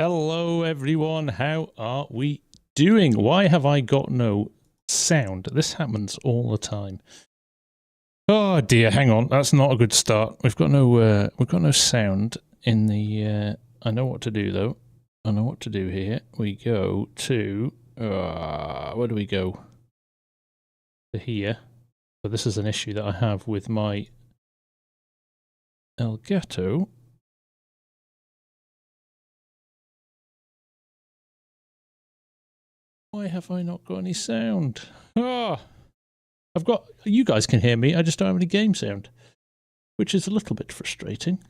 Hello everyone, how are we doing? Why have I got no sound? This happens all the time. Oh dear, hang on, that's not a good start. We've got no sound in the I know what to do though. I know what to do here. We go to where do we go? To here. So this is an issue that I have with my Elgato. Why have I not got any sound? Ah, I've got, you guys can hear me, I just don't have any game sound, which is a little bit frustrating.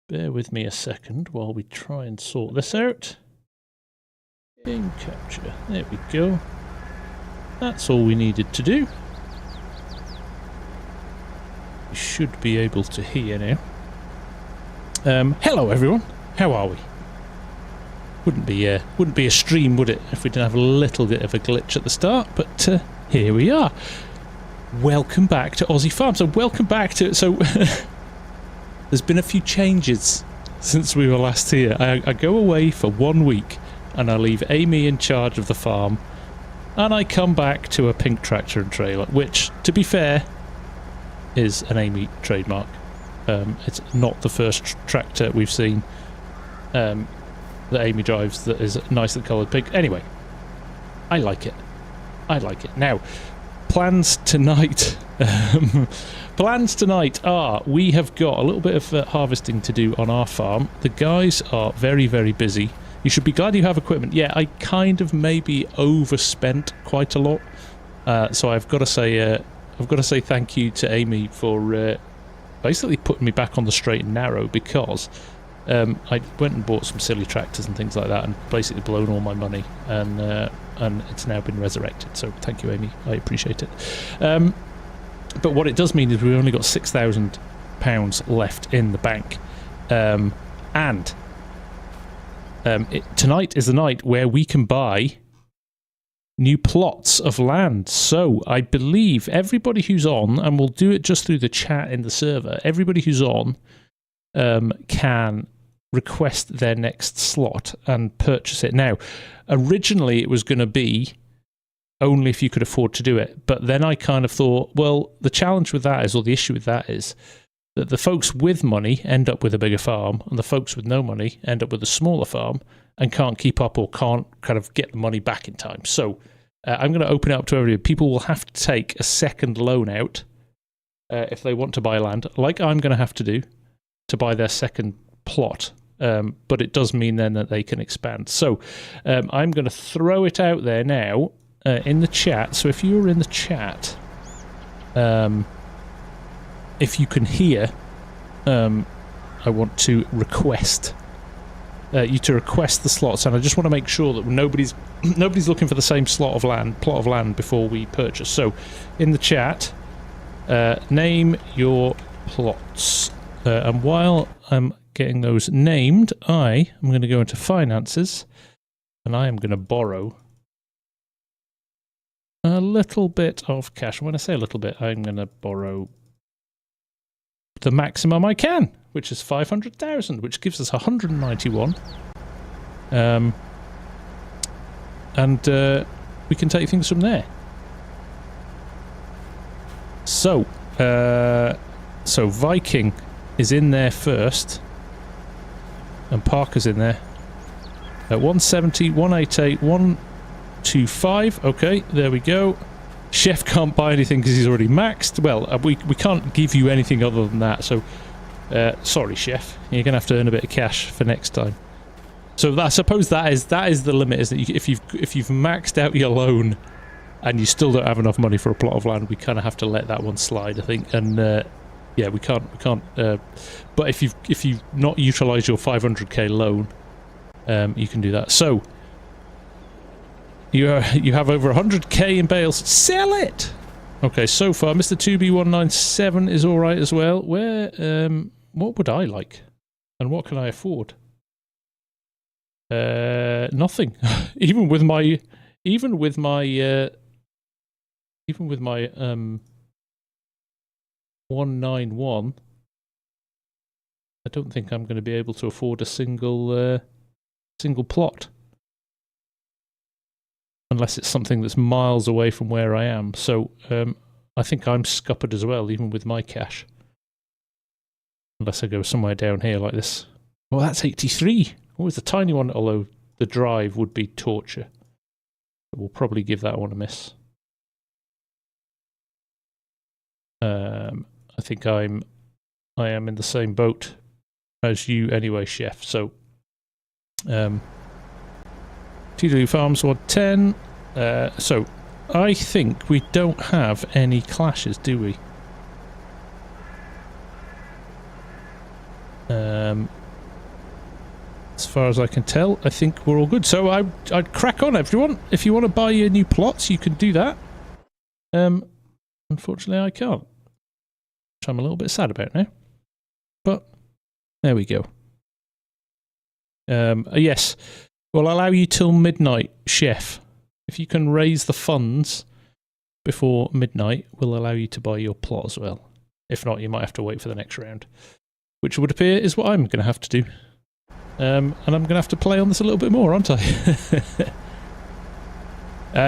Bear with me a second while we try and sort this out. Game capture, there we go. That's all we needed to do. We should be able to hear now. Hello everyone, how are we? Wouldn't be a stream, would it, if we didn't have a little bit of a glitch at the start, but here we are. Welcome back to Aussie Farm. So welcome back to, there's been a few changes since we were last here. I go away for 1 week and I leave Amy in charge of the farm, and I come back to a pink tractor and trailer, which, to be fair, is an Amy trademark. It's not the first tractor we've seen that Amy drives that is nicely coloured pink. Anyway, I like it. I like it. Now, plans tonight. Plans tonight are, we have got a little bit of harvesting to do on our farm. The guys are very, very busy. You should be glad you have equipment. Yeah, I kind of maybe overspent quite a lot. So I've got to say thank you to Amy for basically putting me back on the straight and narrow, because I went and bought some silly tractors and things like that and basically blown all my money, and it's now been resurrected. So thank you, Amy. I appreciate it. But what it does mean is we've only got £6,000 left in the bank. Tonight is the night where we can buy new plots of land. So I believe everybody who's on, and we'll do it just through the chat in the server, everybody who's on can request their next slot and purchase it. Now, originally it was going to be only if you could afford to do it, but then I kind of thought, well, the challenge with that is, or the issue with that is, that the folks with money end up with a bigger farm, and the folks with no money end up with a smaller farm and can't keep up, or can't kind of get the money back in time. So I'm going to open it up to everybody. People will have to take a second loan out if they want to buy land, like I'm going to have to do, to buy their second plot. But it does mean then that they can expand. So I'm going to throw it out there now in the chat. So if you're in the chat, if you can hear, I want to request you to request the slots, and I just want to make sure that nobody's looking for the same plot of land before we purchase. So in the chat, name your plots, and while I'm getting those named, I am going to go into finances, and I am going to borrow a little bit of cash. When I say a little bit, I'm going to borrow the maximum I can, which is 500,000, which gives us 191. And we can take things from there. So Viking is in there first, and Parker's in there at 170, 188, 125. Okay, there we go. Chef can't buy anything because he's already maxed. Well, we can't give you anything other than that. So, sorry, Chef. You're gonna have to earn a bit of cash for next time. So I suppose that is the limit. Is that if you've maxed out your loan and you still don't have enough money for a plot of land, we kind of have to let that one slide, I think. And yeah, we can't. But if you've not utilised your 500k loan, you can do that. So. You have over 100k in bales. Sell it! Okay, so far, Mr. 2B197 is alright as well. Where, what would I like? And what can I afford? Nothing. Even with my 191, I don't think I'm going to be able to afford a single single plot. Unless it's something that's miles away from where I am. So I think I'm scuppered as well, even with my cache. Unless I go somewhere down here like this. Well, that's 83. Oh, it's a tiny one, although the drive would be torture. But we'll probably give that one a miss. I think I am in the same boat as you anyway, Chef. So TW Farms 110. So I think we don't have any clashes, do we? As far as I can tell, I think we're all good. So I'd crack on, everyone. If you want to buy your new plots, you can do that. Unfortunately, I can't. Which I'm a little bit sad about now. But there we go. Yes, we'll allow you till midnight, Chef. If you can raise the funds before midnight, we'll allow you to buy your plot as well. If not, you might have to wait for the next round. Which would appear is what I'm going to have to do. And I'm going to have to play on this a little bit more, aren't I?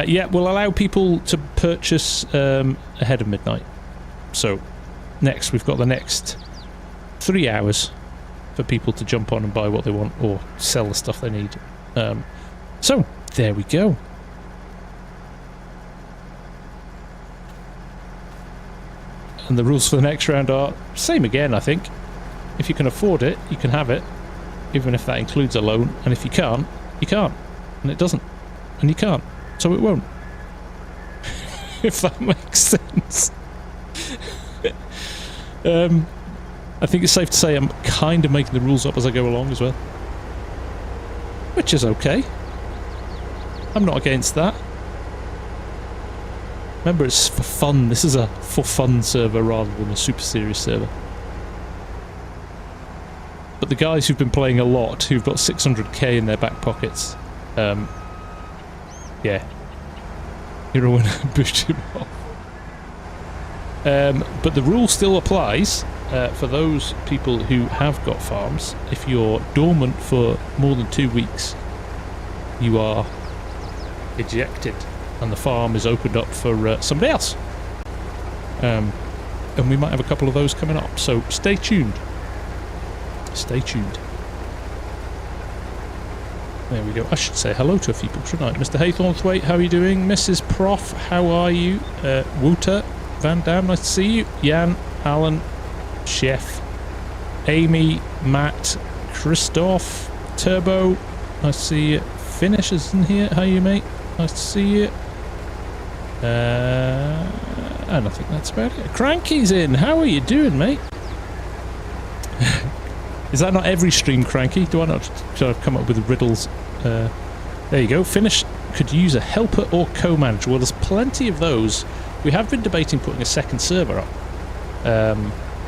Yeah, we'll allow people to purchase ahead of midnight. So, next, we've got the next 3 hours for people to jump on and buy what they want or sell the stuff they need. So, there we go. And the rules for the next round are same again, I think. If you can afford it, you can have it, even if that includes a loan. And if you can't, you can't. And it doesn't. And you can't. So it won't. If that makes sense. I think it's safe to say I'm kind of making the rules up as I go along as well. Which is okay. I'm not against that. Remember, it's for fun. This is a for fun server rather than a super serious server. But the guys who've been playing a lot, who've got 600k in their back pockets, yeah, you're a winner. Boot him off. But the rule still applies for those people who have got farms. If you're dormant for more than 2 weeks, you are ejected. And the farm is opened up for somebody else. And we might have a couple of those coming up, so stay tuned. Stay tuned. There we go. I should say hello to a few people, shouldn't I? Mr. Haythornthwaite, how are you doing? Mrs. Prof, how are you? Wouter, Van Dam, nice to see you. Jan, Alan, Chef, Amy, Matt, Christoph, Turbo, nice to see you. Finish is in here. How are you, mate? Nice to see you. And I think that's about it. Cranky's in. How are you doing, mate? Is that not every stream, Cranky? Do I not come up with riddles? There you go. Finish could use a helper or co-manager. Well, there's plenty of those. We have been debating putting a second server up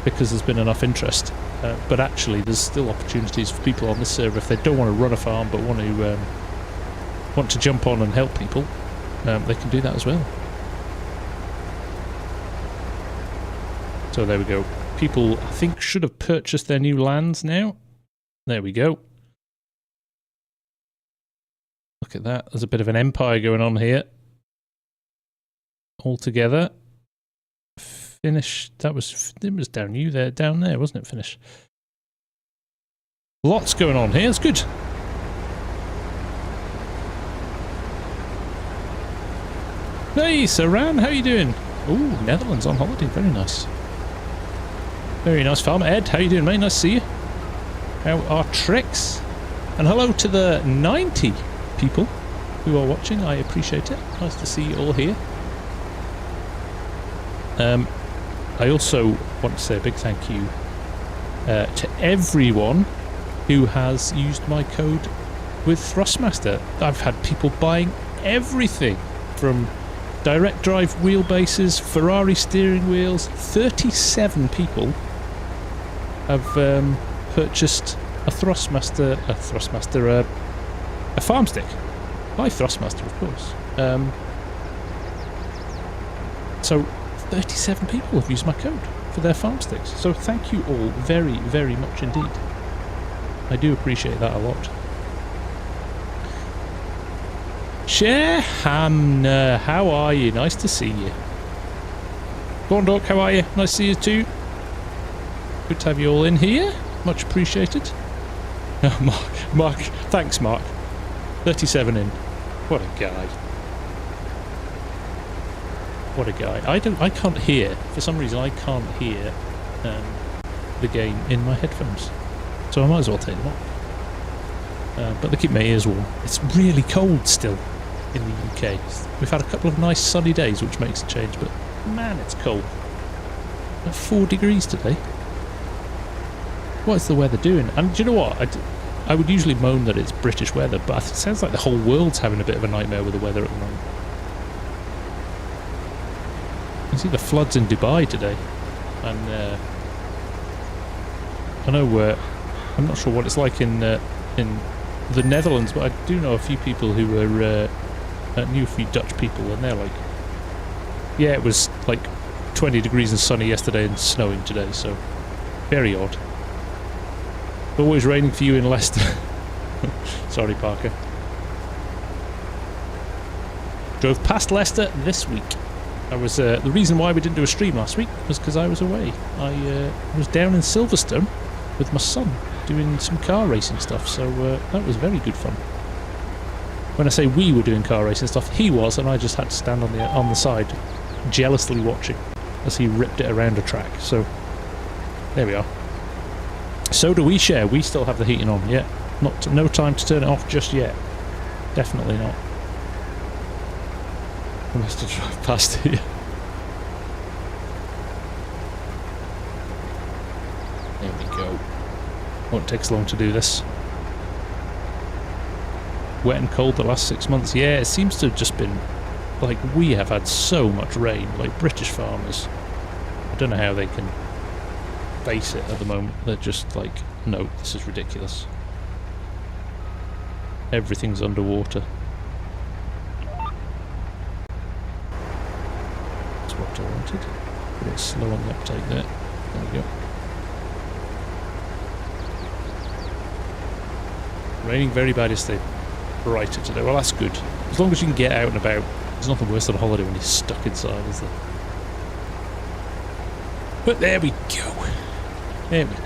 because there's been enough interest. But actually, there's still opportunities for people on this server if they don't want to run a farm but want to jump on and help people. They can do that as well. So there we go. People, I think, should have purchased their new lands now. There we go. Look at that. There's a bit of an empire going on here. All together. Finish. It was down there, wasn't it? Finish. Lots going on here. It's good. Hey, Saran, how you doing? Ooh, Netherlands on holiday. Very nice. Very nice, Farmer Ed. How you doing, mate? Nice to see you. How are tricks? And hello to the 90 people who are watching. I appreciate it. Nice to see you all here. I also want to say a big thank you to everyone who has used my code with Thrustmaster. I've had people buying everything from direct drive wheelbases, Ferrari steering wheels. 37 people have purchased a Thrustmaster, a farm stick by Thrustmaster, of course. So 37 people have used my code for their farm sticks. So thank you all very, very much indeed. I do appreciate that a lot. Shahamna, how are you? Nice to see you. Gorndork, how are you? Nice to see you too. Good to have you all in here. Much appreciated. Oh, Mark, thanks Mark. 37 in. What a guy. What a guy. I can't hear, for some reason I can't hear the game in my headphones. So I might as well take them off. But they keep my ears warm. It's really cold still in the UK. We've had a couple of nice sunny days, which makes a change, but man, it's cold. About 4 degrees today. What's the weather doing? And do you know what? I would usually moan that it's British weather, but it sounds like the whole world's having a bit of a nightmare with the weather at the moment. You see the floods in Dubai today, and I know I'm not sure what it's like in the Netherlands, but I do know a few people who were knew a few Dutch people, and they're like, yeah, it was like 20 degrees and sunny yesterday and snowing today, so very odd. Always raining for you in Leicester. Sorry, Parker. Drove past Leicester this week. I was the reason why we didn't do a stream last week was because I was away. I was down in Silverstone with my son doing some car racing stuff, so that was very good fun. When I say we were doing car racing stuff, he was, and I just had to stand on the side, jealously watching as he ripped it around a track. So there we are. So do we share. We still have the heating on. Yeah, no time to turn it off just yet. Definitely not. I must have drive past here. There we go. Won't take us long to do this. Wet and cold the last 6 months. Yeah, it seems to have just been like we have had so much rain. Like British farmers, I don't know how they can face it at the moment. They're just like, no, this is ridiculous. Everything's underwater. That's what I wanted. A bit slow on the uptake there. There we go. Raining very bad yesterday. Brighter today. Well, that's good. As long as you can get out and about. There's nothing worse than a holiday when you're stuck inside, is there? But there we go. There we go.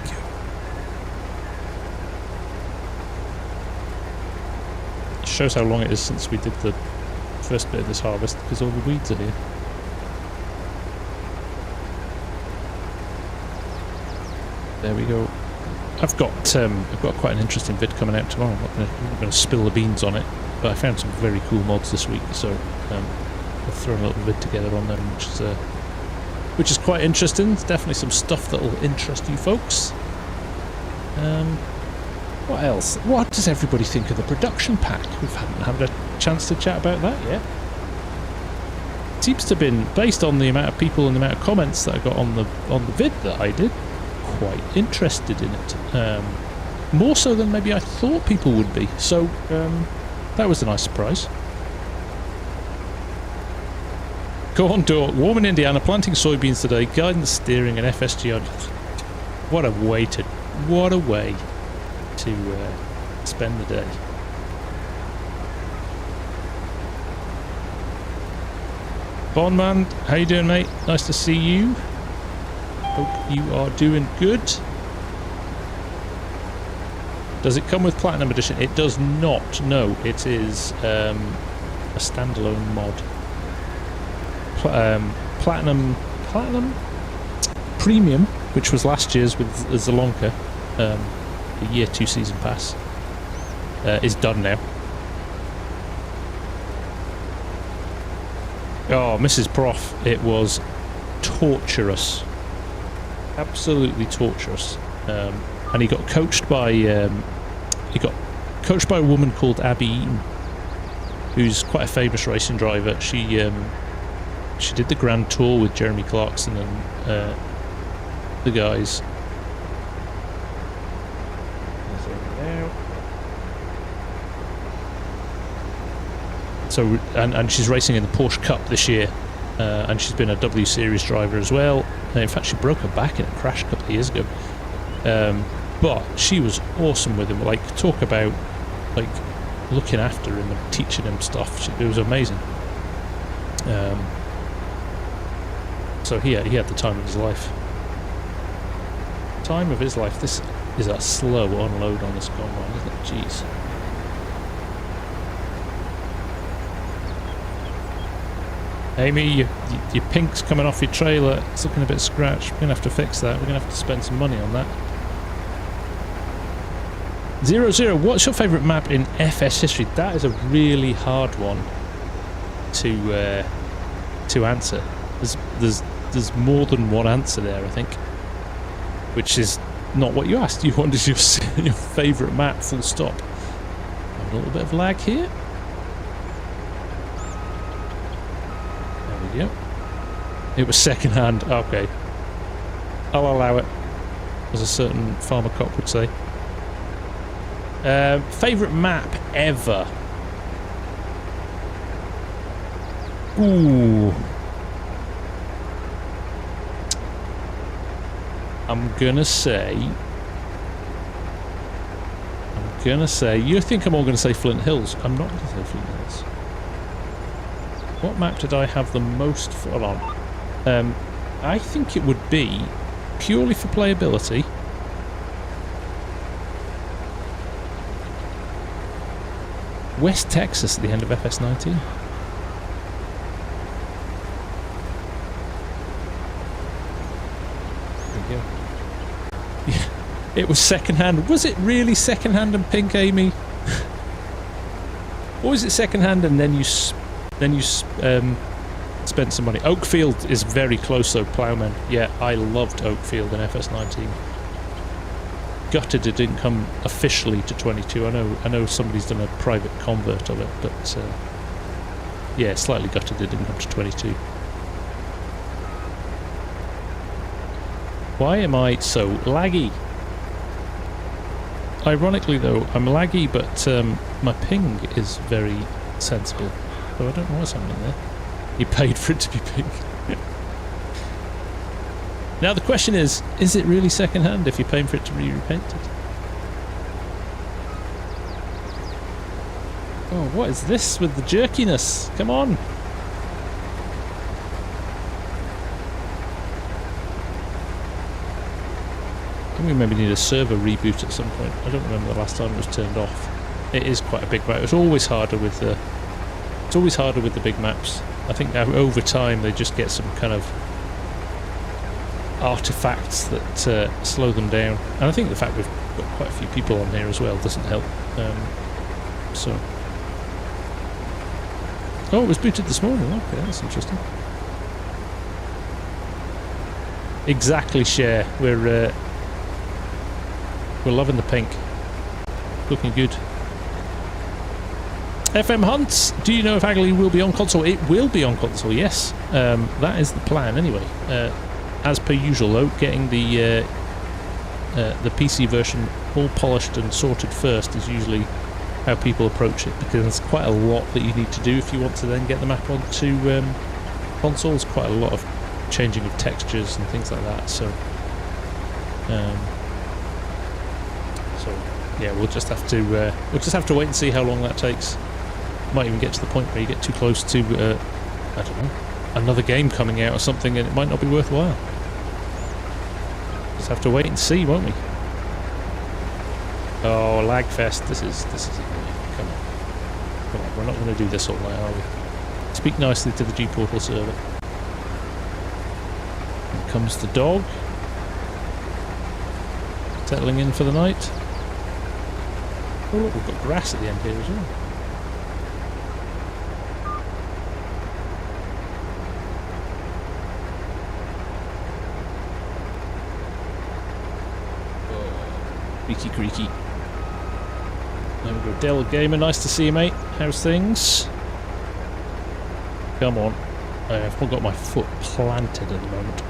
It shows how long it is since we did the first bit of this harvest, because all the weeds are here. There we go. I've got quite an interesting vid coming out tomorrow. I'm not going to spill the beans on it, but I found some very cool mods this week, so I'll throw a little vid together on them, which is quite interesting. It's definitely some stuff that will interest you folks. What else? What does everybody think of the production pack? We haven't had a chance to chat about that yet. It seems to have been, based on the amount of people and the amount of comments that I got on the vid that I did, quite interested in it. More so than maybe I thought people would be. So that was a nice surprise. Go on, Dork. Warm in Indiana, planting soybeans today, guidance steering and FSG. What a way to spend the day. Bondman, how you doing, mate? Nice to see you. Hope you are doing good. Does it come with Platinum Edition? It does not. No, it is a standalone mod. Platinum Premium, which was last year's with Zalonka, the year 2 season pass, is done now. Oh, Mrs. Prof, it was torturous, absolutely torturous. And he got coached by a woman called Abby Eaton, who's quite a famous racing driver. She did the Grand Tour with Jeremy Clarkson and the guys. So and she's racing in the Porsche Cup this year, and she's been a W Series driver as well. In fact, she broke her back in a crash a couple of years ago. But she was awesome with him. Like, talk about like looking after him and teaching him stuff. It was amazing. So he had the time of his life. Time of his life. This is a slow unload on this combine, isn't it? Jeez. Amy, your pink's coming off your trailer. It's looking a bit scratched. We're going to have to fix that. We're going to have to spend some money on that. 00, what's your favourite map in FS history? That is a really hard one to answer. There's more than one answer there, I think. Which is not what you asked. You wanted your favourite map, full stop. A little bit of lag here. There we go. It was second hand. Okay. I'll allow it, as a certain farmer cop would say. Favourite map ever? Ooh. I'm gonna say, you think I'm all gonna say Flint Hills. I'm not gonna say Flint Hills. What map did I have the most fun on? I think it would be, purely for playability, West Texas at the end of FS19. There we go. Yeah, it was second-hand. Was it really second-hand and pink, Amy? Or was it second-hand and then you spent some money? Oakfield is very close though, Ploughman. Yeah, I loved Oakfield in FS19. Gutted it didn't come officially to 22. I know somebody's done a private convert of it, but yeah, slightly gutted it didn't come to 22. Why am I so laggy? Ironically though, I'm laggy, but my ping is very sensible. So I don't know what's happening there. You paid for it to be pink. Now the question is it really second-hand if you're paying for it to be repainted? Oh, what is this with the jerkiness? Come on! I think we maybe need a server reboot at some point. I don't remember the last time it was turned off. It is quite a big map. It's always harder with the big maps. I think now over time they just get some kind of artifacts that slow them down, and I think the fact we've got quite a few people on here as well doesn't help. So, oh, it was booted this morning. Okay, that's interesting. Exactly, Share. We're loving the pink. Looking good. FM Hunts, do you know if Agley will be on console? It will be on console, yes. That is the plan anyway. As per usual though, getting the PC version all polished and sorted first is usually how people approach it, because there's quite a lot that you need to do if you want to then get the map onto consoles. Quite a lot of changing of textures and things like that. So yeah, we'll just have to wait and see how long that takes. Might even get to the point where you get too close to I don't know, another game coming out or something, and it might not be worthwhile. Just have to wait and see, won't we? Oh, Lagfest! This is come on, we're not going to do this all night, are we? Speak nicely to the G-Portal server. Here comes the dog, settling in for the night. Oh look, we've got grass at the end here as well. Creaky creaky. There we go, Dell Gamer, nice to see you, mate. How's things? Come on. I've got my foot planted at the moment.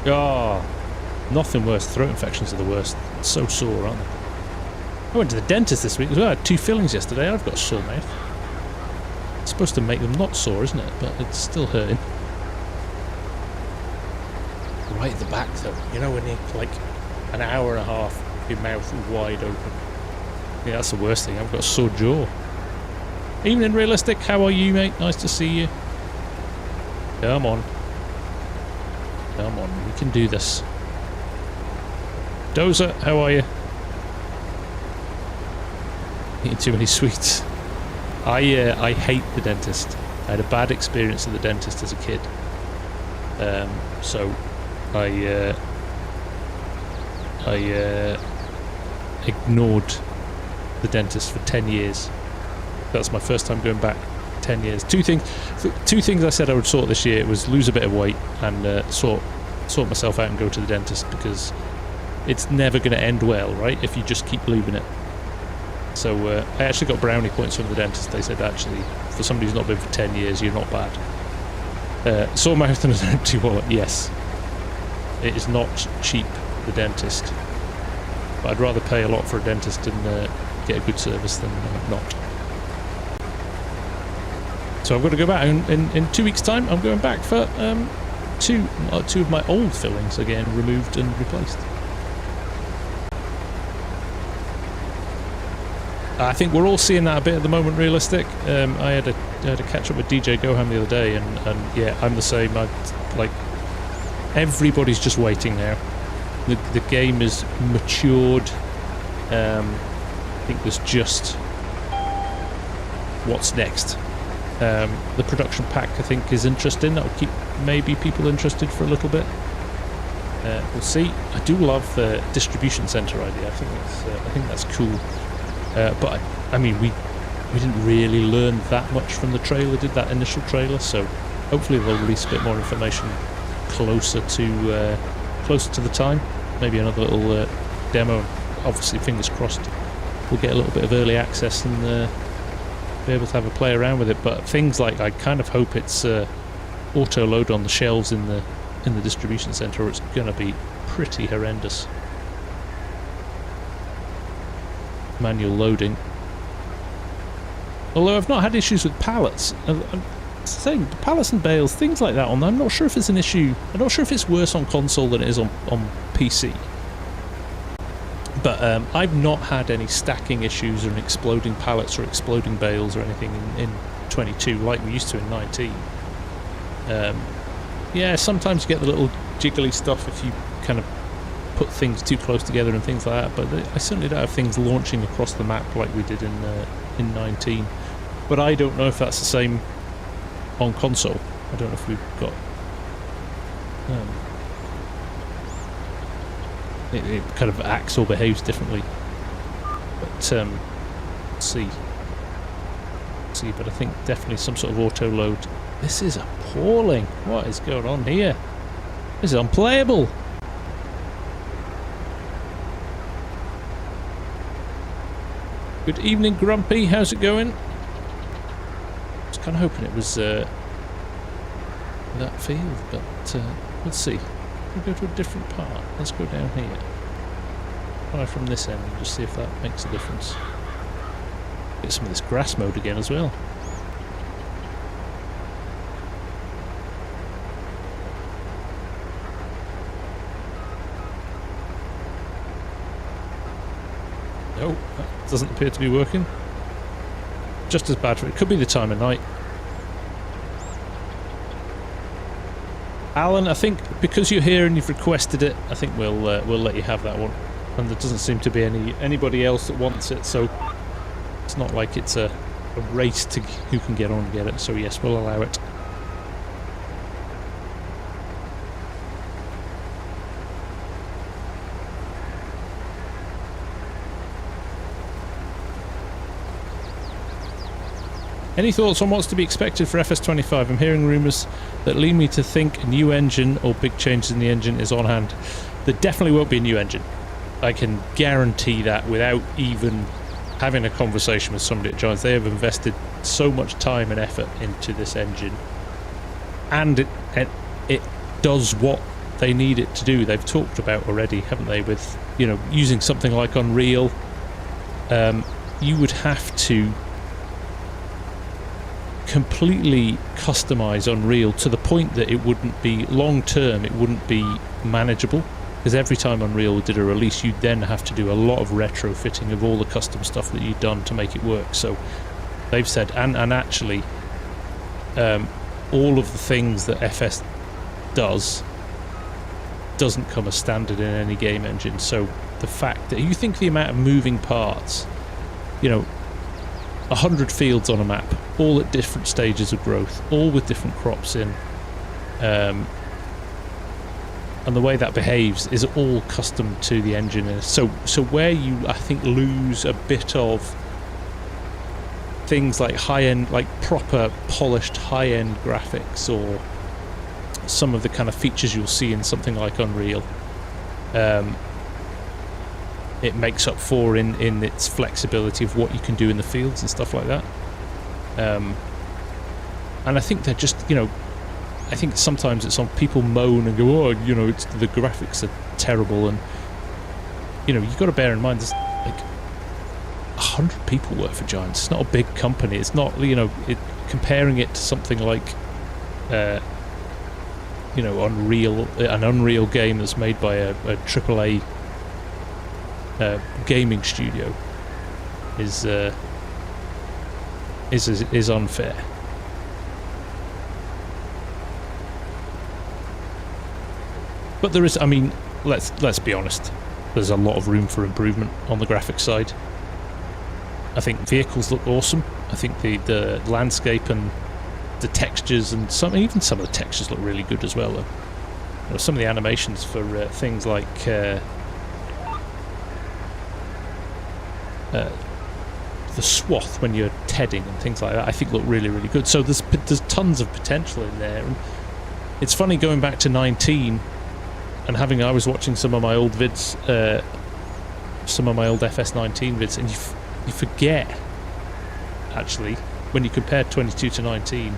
Oh, nothing worse. Throat infections are the worst. It's so sore, aren't they? I went to the dentist this week as well. I had 2 fillings yesterday. I've got a sore mouth. It's supposed to make them not sore, isn't it? But it's still hurting. right at the back though. You know, when you're like an hour and a half, your mouth wide open. Yeah, that's the worst thing. I've got a sore jaw. Evening Realistic, how are you, mate? Nice to see you. Come on. Come on, we can do this. Dozer, how are you? Eating too many sweets. I hate the dentist. I had a bad experience at the dentist as a kid. So I ignored the dentist for 10 years. That's my first time going back. 10 years. Two things I said I would sort this year was lose a bit of weight and sort myself out and go to the dentist, because it's never going to end well, right, if you just keep lubing it. So I actually got brownie points from the dentist. They said, actually, for somebody who's not been for 10 years, you're not bad. Sore mouth and an empty wallet, yes. It is not cheap, the dentist. But I'd rather pay a lot for a dentist and get a good service than not. So I've got to go back in 2 weeks' time. I'm going back for two of my old fillings again, removed and replaced. I think we're all seeing that a bit at the moment. Realistic. I had a catch up with DJ Goham the other day, and yeah, I'm the same. Like everybody's just waiting now. The game is matured. I think there's just what's next. The production pack, I think, is interesting. That'll keep maybe people interested for a little bit. We'll see. I do love the distribution center idea. I think that's cool. But I mean, we didn't really learn that much from the trailer, did that initial trailer? So hopefully they'll release a bit more information closer to the time. Maybe another little demo. Obviously, fingers crossed, we'll get a little bit of early access and be able to have a play around with it. But things like, I kind of hope it's auto load on the shelves in the distribution center, or it's going to be pretty horrendous. Manual loading. Although I've not had issues with pallets. I'm saying pallets and bales, things like that on there, I'm not sure if it's an issue. I'm not sure if it's worse on console than it is on PC. But I've not had any stacking issues or exploding pallets or exploding bales or anything in 22 like we used to in 19. Yeah, sometimes you get the little jiggly stuff if you kind of put things too close together and things like that, but I certainly don't have things launching across the map like we did in 19. But I don't know if that's the same on console. I don't know if we've got it kind of acts or behaves differently, but let's see. But I think definitely some sort of auto load. This is appalling. What is going on here? This is unplayable. Good evening, Grumpy. How's it going? I was kind of hoping it was that field, but let's see. We'll go to a different part. Let's go down here. Try from this end and just see if that makes a difference. Get some of this grass mode again as well. No, that doesn't appear to be working. Just as bad for it. Could be the time of night. Alan, I think because you're here and you've requested it, I think we'll let you have that one. And there doesn't seem to be anybody else that wants it, so it's not like it's a race to who can get on and get it. So yes, we'll allow it. Any thoughts on what's to be expected for FS25? I'm hearing rumours that lead me to think a new engine or big changes in the engine is on hand. There definitely won't be a new engine. I can guarantee that without even having a conversation with somebody at Giants. They have invested so much time and effort into this engine, and it does what they need it to do. They've talked about already, haven't they, with, you know, using something like Unreal. You would have to completely customize Unreal to the point that it wouldn't be long term, it wouldn't be manageable, because every time Unreal did a release, you'd then have to do a lot of retrofitting of all the custom stuff that you'd done to make it work. So they've said, and actually all of the things that FS doesn't come as standard in any game engine. So the fact that you think the amount of moving parts, you know, 100 fields on a map, all at different stages of growth, all with different crops in, and the way that behaves is all custom to the engine. So where you, I think, lose a bit of things like high-end, like proper polished high-end graphics, or some of the kind of features you'll see in something like Unreal, it makes up for in its flexibility of what you can do in the fields and stuff like that. And I think they're just, you know, I think sometimes it's on people moan and go, oh, you know, it's, the graphics are terrible, and you know, you've got to bear in mind there's like 100 people work for Giants. It's not a big company. It's not, you know, comparing it to something like you know, an Unreal game that's made by a AAA gaming studio is unfair. But there is, I mean, let's be honest, there's a lot of room for improvement on the graphics side. I think vehicles look awesome. I think the landscape and the textures, and even some of the textures look really good as well. You know, some of the animations for things like the swath when you're tedding and things like that, I think look really, really good. So there's tons of potential in there. And it's funny going back to 19 and I was watching some of my old vids, some of my old FS19 vids, and you forget, actually, when you compare 22 to 19,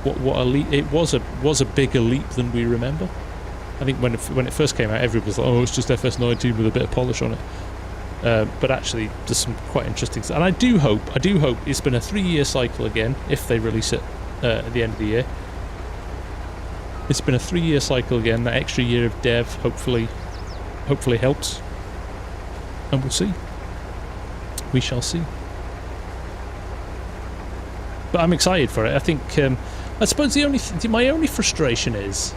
what a leap it was a bigger leap than we remember. I think when it first came out, everybody was like, oh, it's just FS19 with a bit of polish on it. But actually, there's some quite interesting stuff. And I do hope it's been a 3-year cycle again, if they release it at the end of the year. It's been a 3-year cycle again. That extra year of dev hopefully helps. And we'll see. We shall see. But I'm excited for it. I think, I suppose my only frustration is,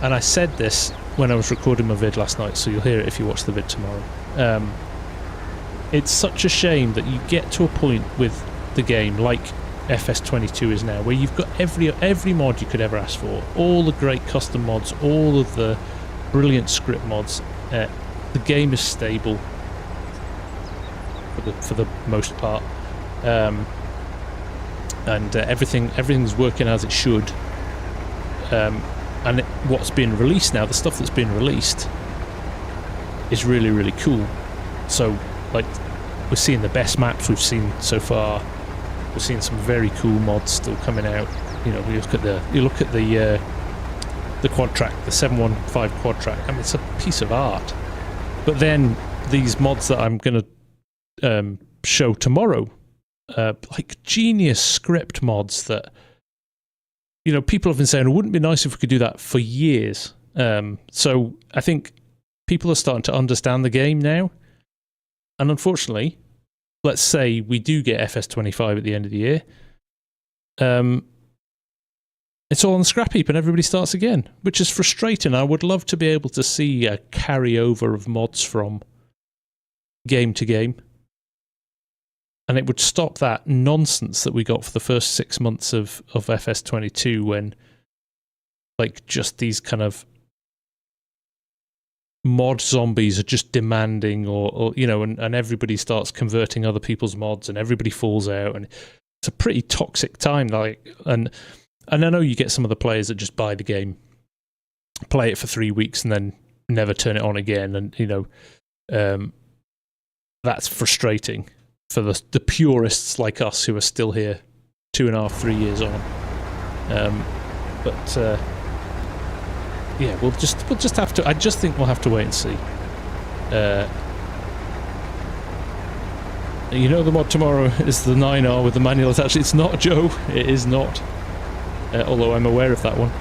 and I said this when I was recording my vid last night, so you'll hear it if you watch the vid tomorrow. It's such a shame that you get to a point with the game like FS22 is now, where you've got every mod you could ever ask for, all the great custom mods, all of the brilliant script mods. The game is stable for the most part, and everything's working as it should. And what's being released now, the stuff that's being released, is really, really cool. So, like, we're seeing the best maps we've seen so far. We're seeing some very cool mods still coming out. You know, you look at the quad track, the 715 quad track. I mean, it's a piece of art. But then these mods that I'm going to show tomorrow, like genius script mods that, you know, people have been saying, it wouldn't be nice if we could do that for years. So I think people are starting to understand the game now. And unfortunately, let's say we do get FS25 at the end of the year, it's all on the scrap heap and everybody starts again, which is frustrating. I would love to be able to see a carryover of mods from game to game. And it would stop that nonsense that we got for the first 6 months of FS22, when, like, just these kind of mod zombies are just demanding, or you know, and everybody starts converting other people's mods and everybody falls out, and it's a pretty toxic time. Like, and I know you get some of the players that just buy the game, play it for 3 weeks and then never turn it on again, and you know, that's frustrating for the purists like us who are still here 2.5, 3 years on. But yeah, we'll just have to. I just think we'll have to wait and see. You know the mod tomorrow is the 9R with the manual attached. It's not, Joe. It is not. Although I'm aware of that one.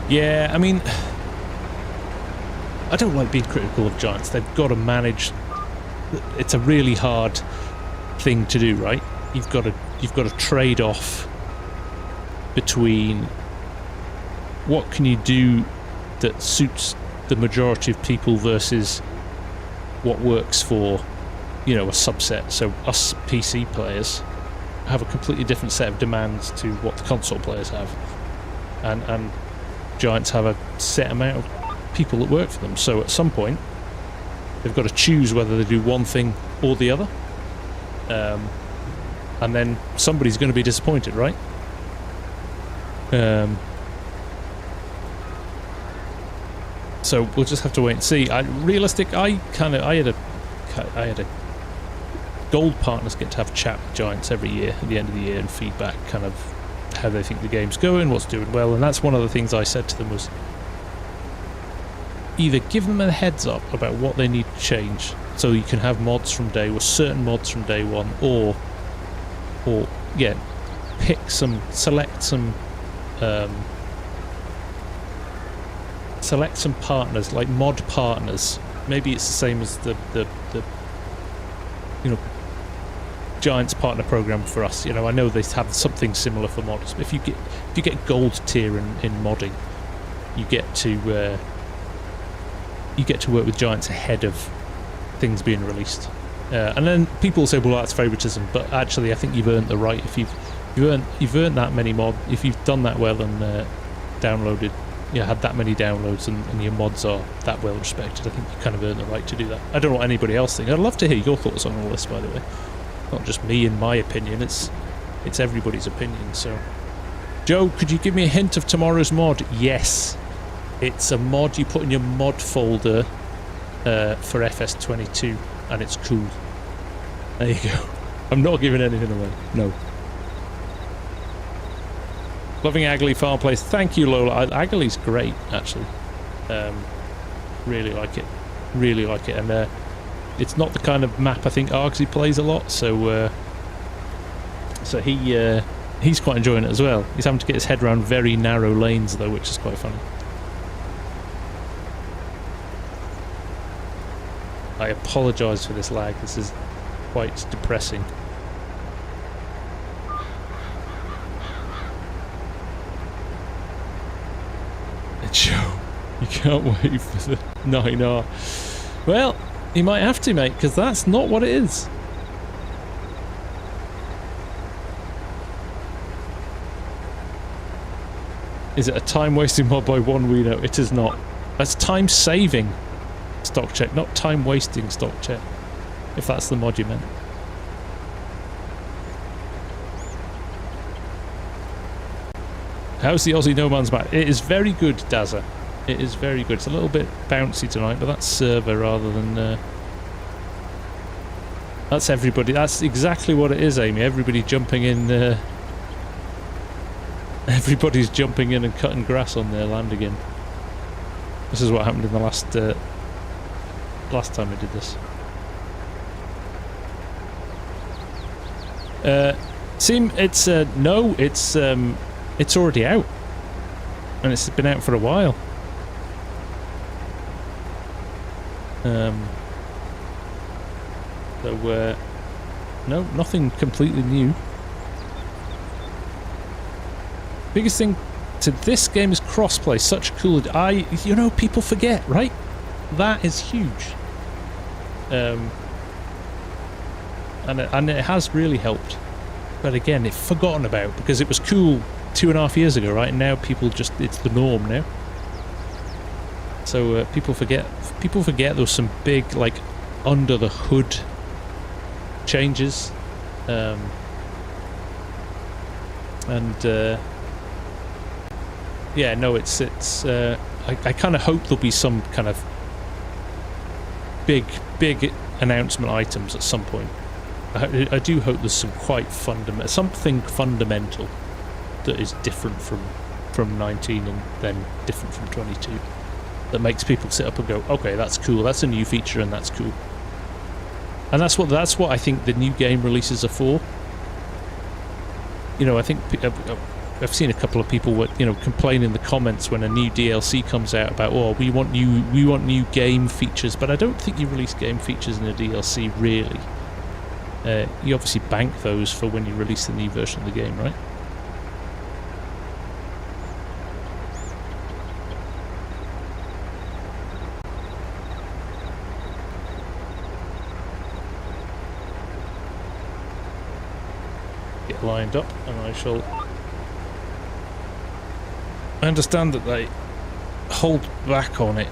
Yeah, I mean, I don't like being critical of Giants. They've got to manage. It's a really hard thing to do, right? You've got to trade off between what can you do that suits the majority of people versus what works for, you know, a subset. So us PC players have a completely different set of demands to what the console players have, and Giants have a set amount of people that work for them. So at some point they've got to choose whether they do one thing or the other, and then somebody's going to be disappointed, right? So we'll just have to wait and see. I had a gold partners get to have a chat with Giants every year at the end of the year and feedback kind of how they think the game's going, what's doing well, and that's one of the things I said to them was either give them a heads up about what they need to change so you can have mods from day one, certain mods from day one, or yeah, select some partners, like mod partners. Maybe it's the same as the you know, Giants partner program for us. You know, I know they have something similar for mods. If you get gold tier in modding, you get to work with Giants ahead of things being released. And then people say, well, that's favoritism, but actually I think you've earned the right. If you've earned that many mod, if you've done that well and downloaded, you know, had that many downloads and your mods are that well respected, I think you kind of earn the right to do that. I don't know what anybody else thinks. I'd love to hear your thoughts on all this, by the way. Not just me and my opinion, it's everybody's opinion. So, Joe, could you give me a hint of tomorrow's mod? Yes, it's a mod you put in your mod folder for FS22, and it's cool. There you go. I'm not giving anything away. No. Loving Agley Farm Place. Thank you, Lola. Agley's great, actually. Really like it. Really like it. And it's not the kind of map I think Argsy plays a lot, so he's quite enjoying it as well. He's having to get his head around very narrow lanes, though, which is quite funny. I apologise for this lag. This is quite depressing. Joe, you can't wait for the 9R. Well, you might have to, mate, because that's not what it is. Is it a time-wasting mod by one we know? It is not. That's time-saving stock check, not time-wasting stock check, if that's the mod you meant. How's the Aussie No Mans map? It is very good, Dazza. It is very good. It's a little bit bouncy tonight, but that's server rather than... that's everybody. That's exactly what it is, Amy. Everybody jumping in... everybody's jumping in and cutting grass on their land again. This is what happened in the last time I did this. No, it's already out, and it's been out for a while. No, nothing completely new. Biggest thing to this game is crossplay. Such cool. You know, people forget, right? That is huge. And it has really helped. But again, it's forgotten about because it was cool 2.5 years ago, right? And now people just, it's the norm now. So people forget there was some big, like, under the hood changes. Yeah, no, it's I kind of hope there'll be some kind of big announcement items at some point. I do hope there's some something fundamental that is different from 19 and then different from 22. that makes people sit up and go, okay, that's cool, that's a new feature and that's cool. And that's what I think the new game releases are for. You know, I think I've seen a couple of people, you know, complain in the comments when a new DLC comes out about, oh, we want new game features, but I don't think you release game features in a DLC really. You obviously bank those for when you release the new version of the game, right? Get lined up, and I understand that they hold back on it.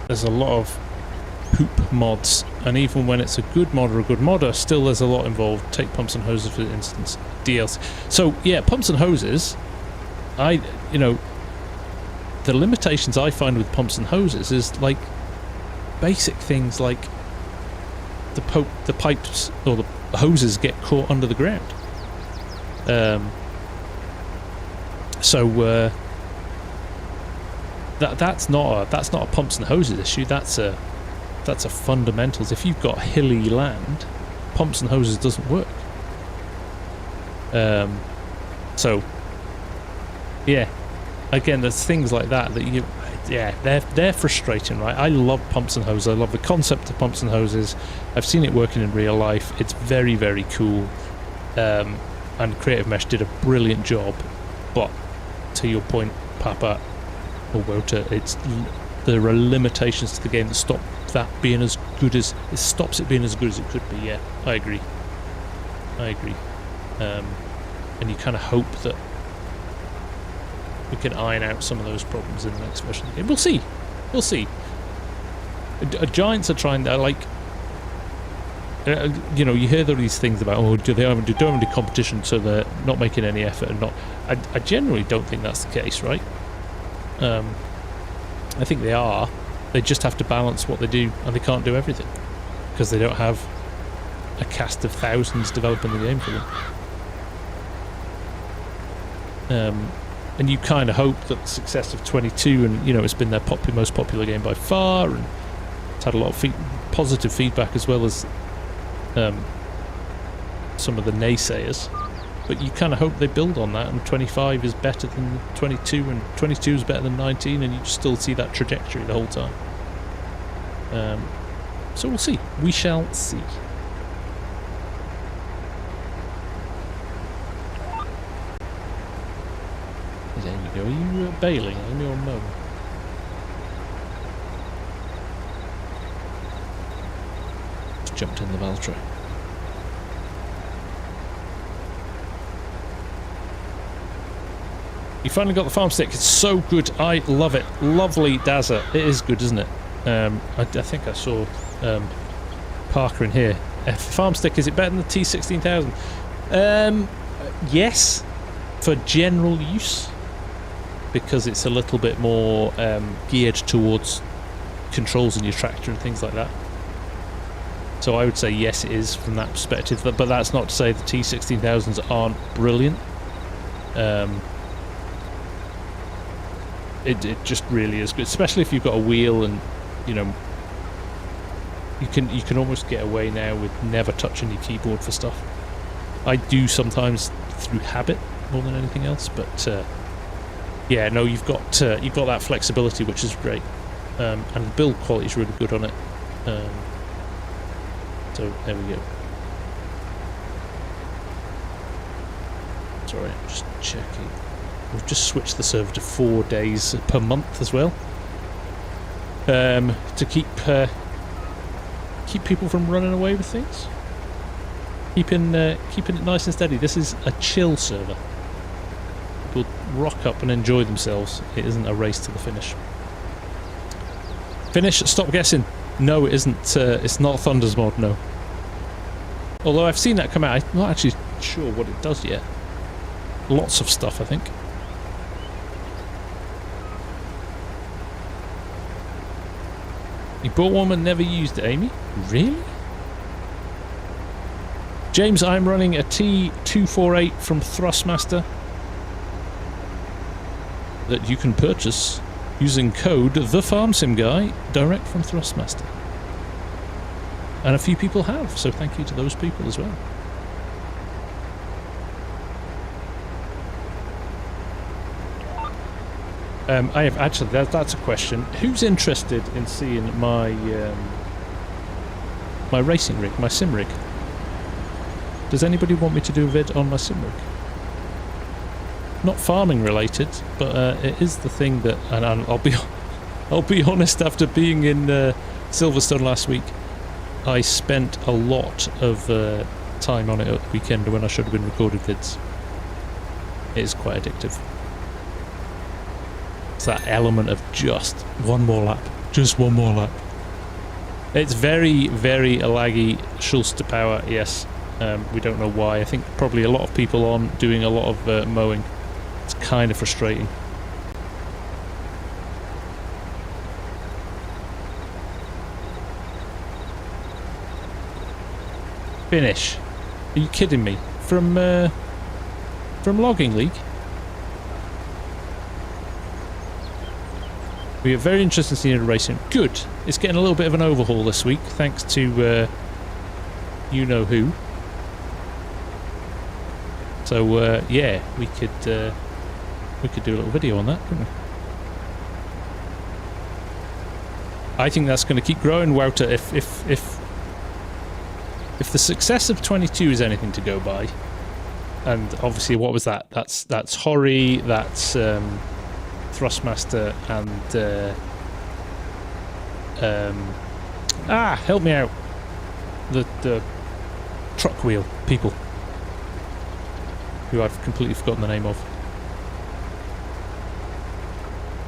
There's a lot of poop mods, and even when it's a good mod or a good modder, still there's a lot involved. Take pumps and hoses for instance, DLC. So yeah, pumps and hoses, you know, the limitations I find with pumps and hoses is like basic things like the pipes or the hoses get caught under the ground. That's not a pumps and hoses issue. That's a fundamentals. If you've got hilly land, pumps and hoses doesn't work. So yeah, again, there's things like that they're frustrating, right? I love pumps and hoses. I love the concept of pumps and hoses. I've seen it working in real life. It's very, very cool. And Creative Mesh did a brilliant job. But to your point, Papa or Wota, there are limitations to the game that stop that being as good as it stops it being as good as it could be. Yeah, I agree. And you kind of hope that we can iron out some of those problems in the next version of the game. We'll see. Giants are trying to, like, you know, you hear these things about, oh, don't have any competition, so they're not making any effort and not. I generally don't think that's the case, right? I think they are. They just have to balance what they do, and they can't do everything because they don't have a cast of thousands developing the game for them. And you kind of hope that the success of 22, and you know, it's been their most popular game by far, and it's had a lot of positive feedback as well as some of the naysayers. But you kind of hope they build on that, and 25 is better than 22, and 22 is better than 19, and you still see that trajectory the whole time. So we'll see. We shall see. There you go. Are you bailing on your mow? Just jumped in the Valtra. You finally got the farm stick. It's so good. I love it. Lovely Dazza. It is good, isn't it? I think I saw Parker in here. Farm stick, is it better than the T16000? Yes, for general use, because it's a little bit more geared towards controls in your tractor and things like that. So I would say yes, it is from that perspective. But that's not to say the T16000s aren't brilliant. It just really is good, especially if you've got a wheel, and you know, you can almost get away now with never touching your keyboard for stuff. I do sometimes through habit more than anything else, but yeah, no, you've got that flexibility, which is great, and the build quality is really good on it. So there we go. Sorry, I'm just checking. We've just switched the server to 4 days per month as well, to keep people from running away with things. Keeping it nice and steady. This is a chill server. People rock up and enjoy themselves. It isn't a race to the finish. Finish. Stop guessing. No, it isn't. It's not Thunder's mod. No. Although I've seen that come out, I'm not actually sure what it does yet. Lots of stuff, I think. You bought one and never used it, Amy? Really? James, I'm running a T248 from Thrustmaster that you can purchase using code THEFARMSIMGUY direct from Thrustmaster. And a few people have, so thank you to those people as well. I have actually, that's a question. Who's interested in seeing my my racing rig, my sim rig? Does anybody want me to do a vid on my sim rig? Not farming related, but it is the thing that, and I'll be honest. After being in Silverstone last week, I spent a lot of time on it at the weekend when I should have been recording vids. It is quite addictive. It's that element of just one more lap. Just one more lap. It's very, very laggy. Schultz to power, yes. We don't know why. I think probably a lot of people on doing a lot of mowing. It's kind of frustrating. Finish. Are you kidding me? From Logging League? We are very interested in seeing it racing. Good. It's getting a little bit of an overhaul this week, thanks to you know who. So yeah, we could do a little video on that, couldn't we? I think that's going to keep growing, Wouter. If the success of 22 is anything to go by, and obviously what was that? That's Horry, that's Thrustmaster, and help me out. The truck wheel people, who I've completely forgotten the name of.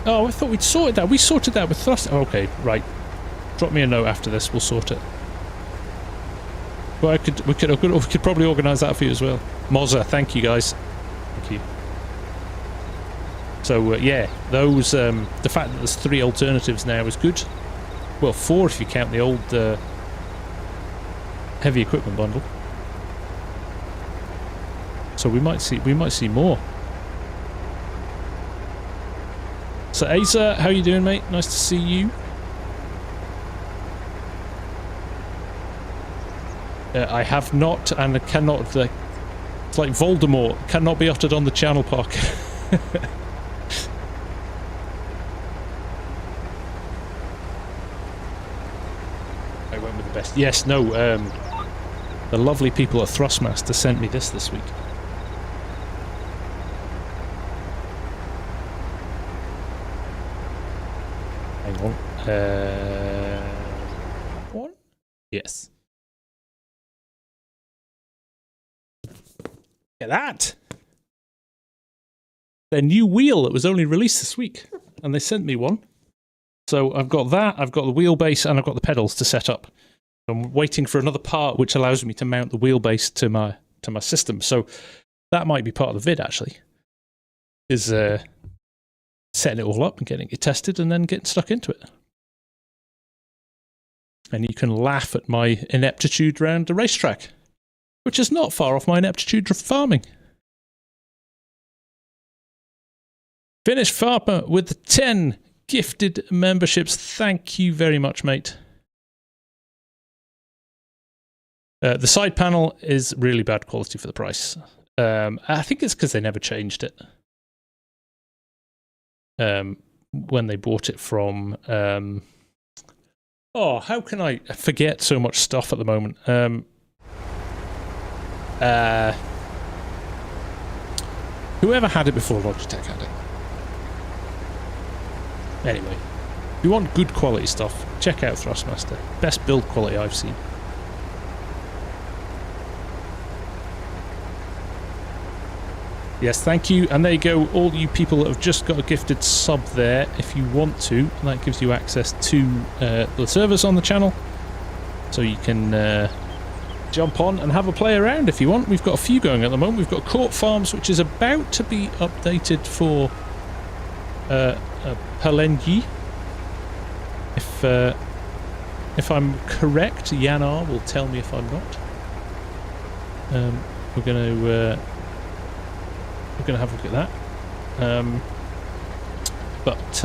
Oh, I thought we'd sorted that. We sorted that with Thrust. Okay, right. Drop me a note after this. We'll sort it. Well, we could probably organise that for you as well. Mozza, thank you guys. Thank you. So yeah, those the fact that there's 3 alternatives now is good. Well, 4 if you count the old heavy equipment bundle. So we might see more. So Asa, how you doing, mate? Nice to see you. I have not and cannot. It's like Voldemort, cannot be uttered on the channel, Park. I went with the best. Yes, no. The lovely people at Thrustmaster sent me this week. Hang on. One? Yes. Look at that! Their new wheel that was only released this week, and they sent me one. So I've got that, I've got the wheelbase, and I've got the pedals to set up. I'm waiting for another part which allows me to mount the wheelbase to my system. So that might be part of the vid, actually. Is setting it all up and getting it tested and then getting stuck into it. And you can laugh at my ineptitude around the racetrack, which is not far off my ineptitude for farming. Finish Farmer with the 10 gifted memberships. Thank you very much, mate. The side panel is really bad quality for the price. I think it's because they never changed it. When they bought it from... oh, how can I forget so much stuff at the moment? Whoever had it before Logitech had it. Anyway, if you want good quality stuff, check out Thrustmaster. Best build quality I've seen. Yes, thank you. And there you go, all you people that have just got a gifted sub there. If you want to, that gives you access to the servers on the channel. So you can jump on and have a play around if you want. We've got a few going at the moment. We've got Court Farms, which is about to be updated for Palengi. If I'm correct, Yanar will tell me if I'm not. We're going to have a look at that. But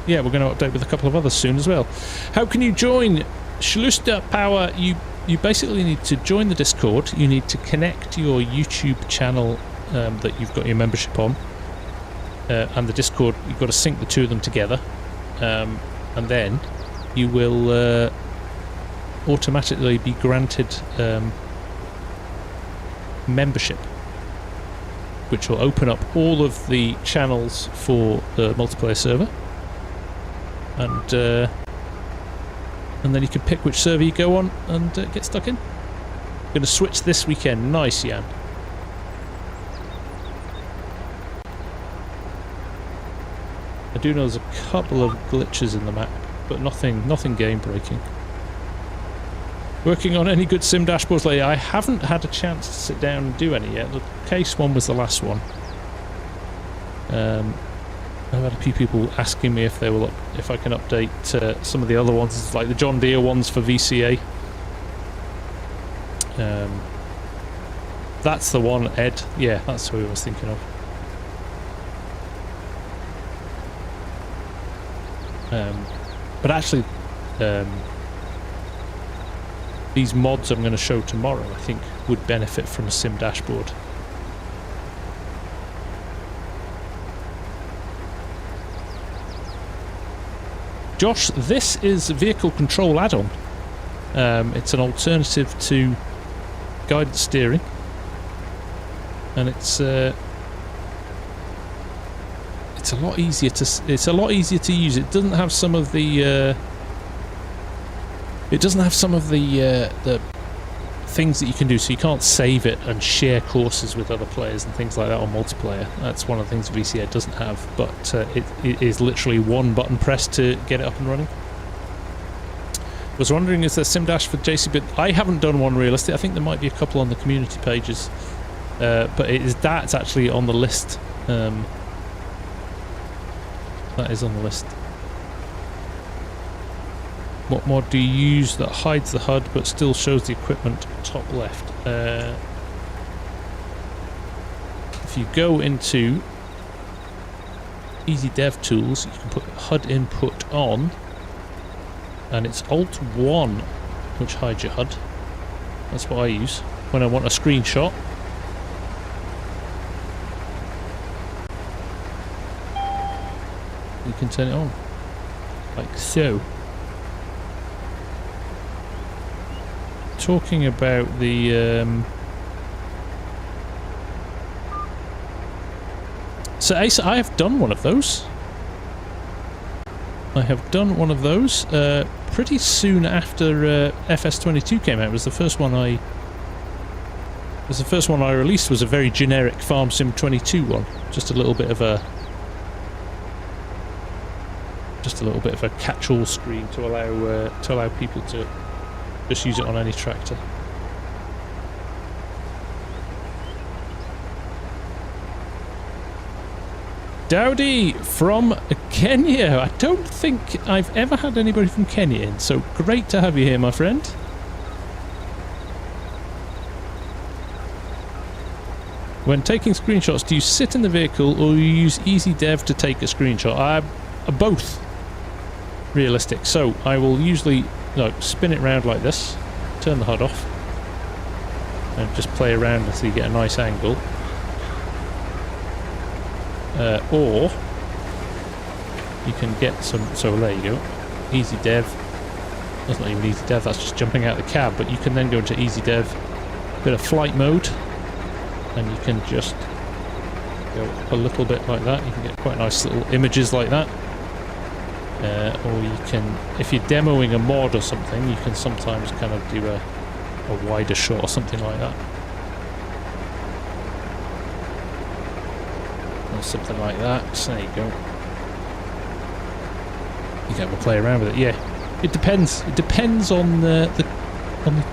yeah, we're going to update with a couple of others soon as well. How can you join Schluster Power? You basically need to join the Discord. You need to connect your YouTube channel that you've got your membership on and the Discord. You've got to sync the two of them together, and then you will automatically be granted membership, which will open up all of the channels for the multiplayer server, and then you can pick which server you go on and get stuck in. Going to switch this weekend. Nice, Jan. I do know there's a couple of glitches in the map, but nothing game breaking. Working on any good sim dashboards lately? I haven't had a chance to sit down and do any yet. The case one was the last one. I've had a few people asking me if I can update some of the other ones, like the John Deere ones for VCA. That's the one, Ed. Yeah, that's who I was thinking of. But actually, these mods I'm going to show tomorrow, I think, would benefit from a sim dashboard. Josh, this is a vehicle control add-on. It's an alternative to guided steering, and it's a lot easier to use. It doesn't have some of the the things that you can do, so you can't save it and share courses with other players and things like that on multiplayer. That's one of the things VCA doesn't have, but it is literally one button press to get it up and running. Was wondering, is there sim dash for JCB? I haven't done one realistically. I think there might be a couple on the community pages, but that's actually on the list. That is on the list. What mod do you use that hides the HUD but still shows the equipment top left? If you go into Easy Dev Tools, you can put HUD input on, and it's Alt 1 which hides your HUD. That's what I use when I want a screenshot. You can turn it on, like so. Talking about the so Ace, I have done one of those. Pretty soon after FS22 came out. It was the first one I released. Was a very generic FarmSim 22 one, just a little bit of a catch-all screen to allow people to just use it on any tractor. Dowdy from Kenya. I don't think I've ever had anybody from Kenya in, so great to have you here, my friend. When taking screenshots, do you sit in the vehicle or you use Easy Dev to take a screenshot? Both. Realistic. So I will usually spin it round like this, turn the HUD off, and just play around until you get a nice angle. Or you can get some. So there you go. Easy Dev. That's not even Easy Dev. That's just jumping out of the cab. But you can then go into Easy Dev, bit of flight mode, and you can just go up a little bit like that. You can get quite nice little images like that. Or you can, if you're demoing a mod or something, you can sometimes kind of do a wider shot or something like that. Or something like that. So there you go. You can have a play around with it. Yeah, it depends. It depends on the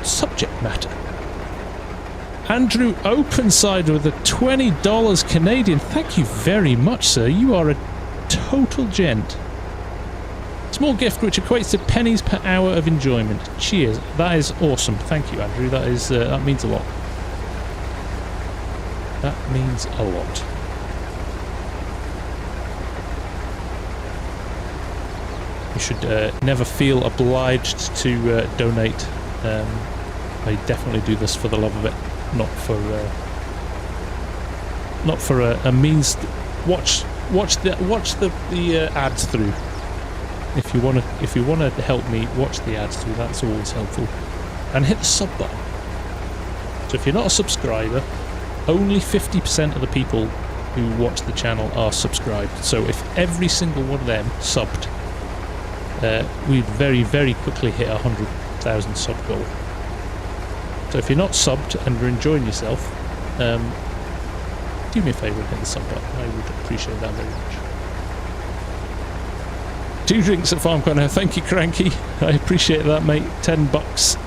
subject matter. Andrew Openside with the $20 Canadian. Thank you very much, sir. You are a total gent. Small gift which equates to pennies per hour of enjoyment. Cheers. That is awesome. Thank you, Andrew. That is that means a lot. That means a lot. You should never feel obliged to donate. I definitely do this for the love of it, not for a means. Watch the ads through. If you wanna help me, watch the ads through. That's always helpful. And hit the sub button. So if you're not a subscriber, only 50% of the people who watch the channel are subscribed. So if every single one of them subbed, we'd very, very quickly hit 100,000 sub goal. So if you're not subbed and you're enjoying yourself, do me a favour and hit the sub button. I would appreciate that very much. 2 drinks at Farm Corner. Thank you, Cranky. I appreciate that, mate. $10.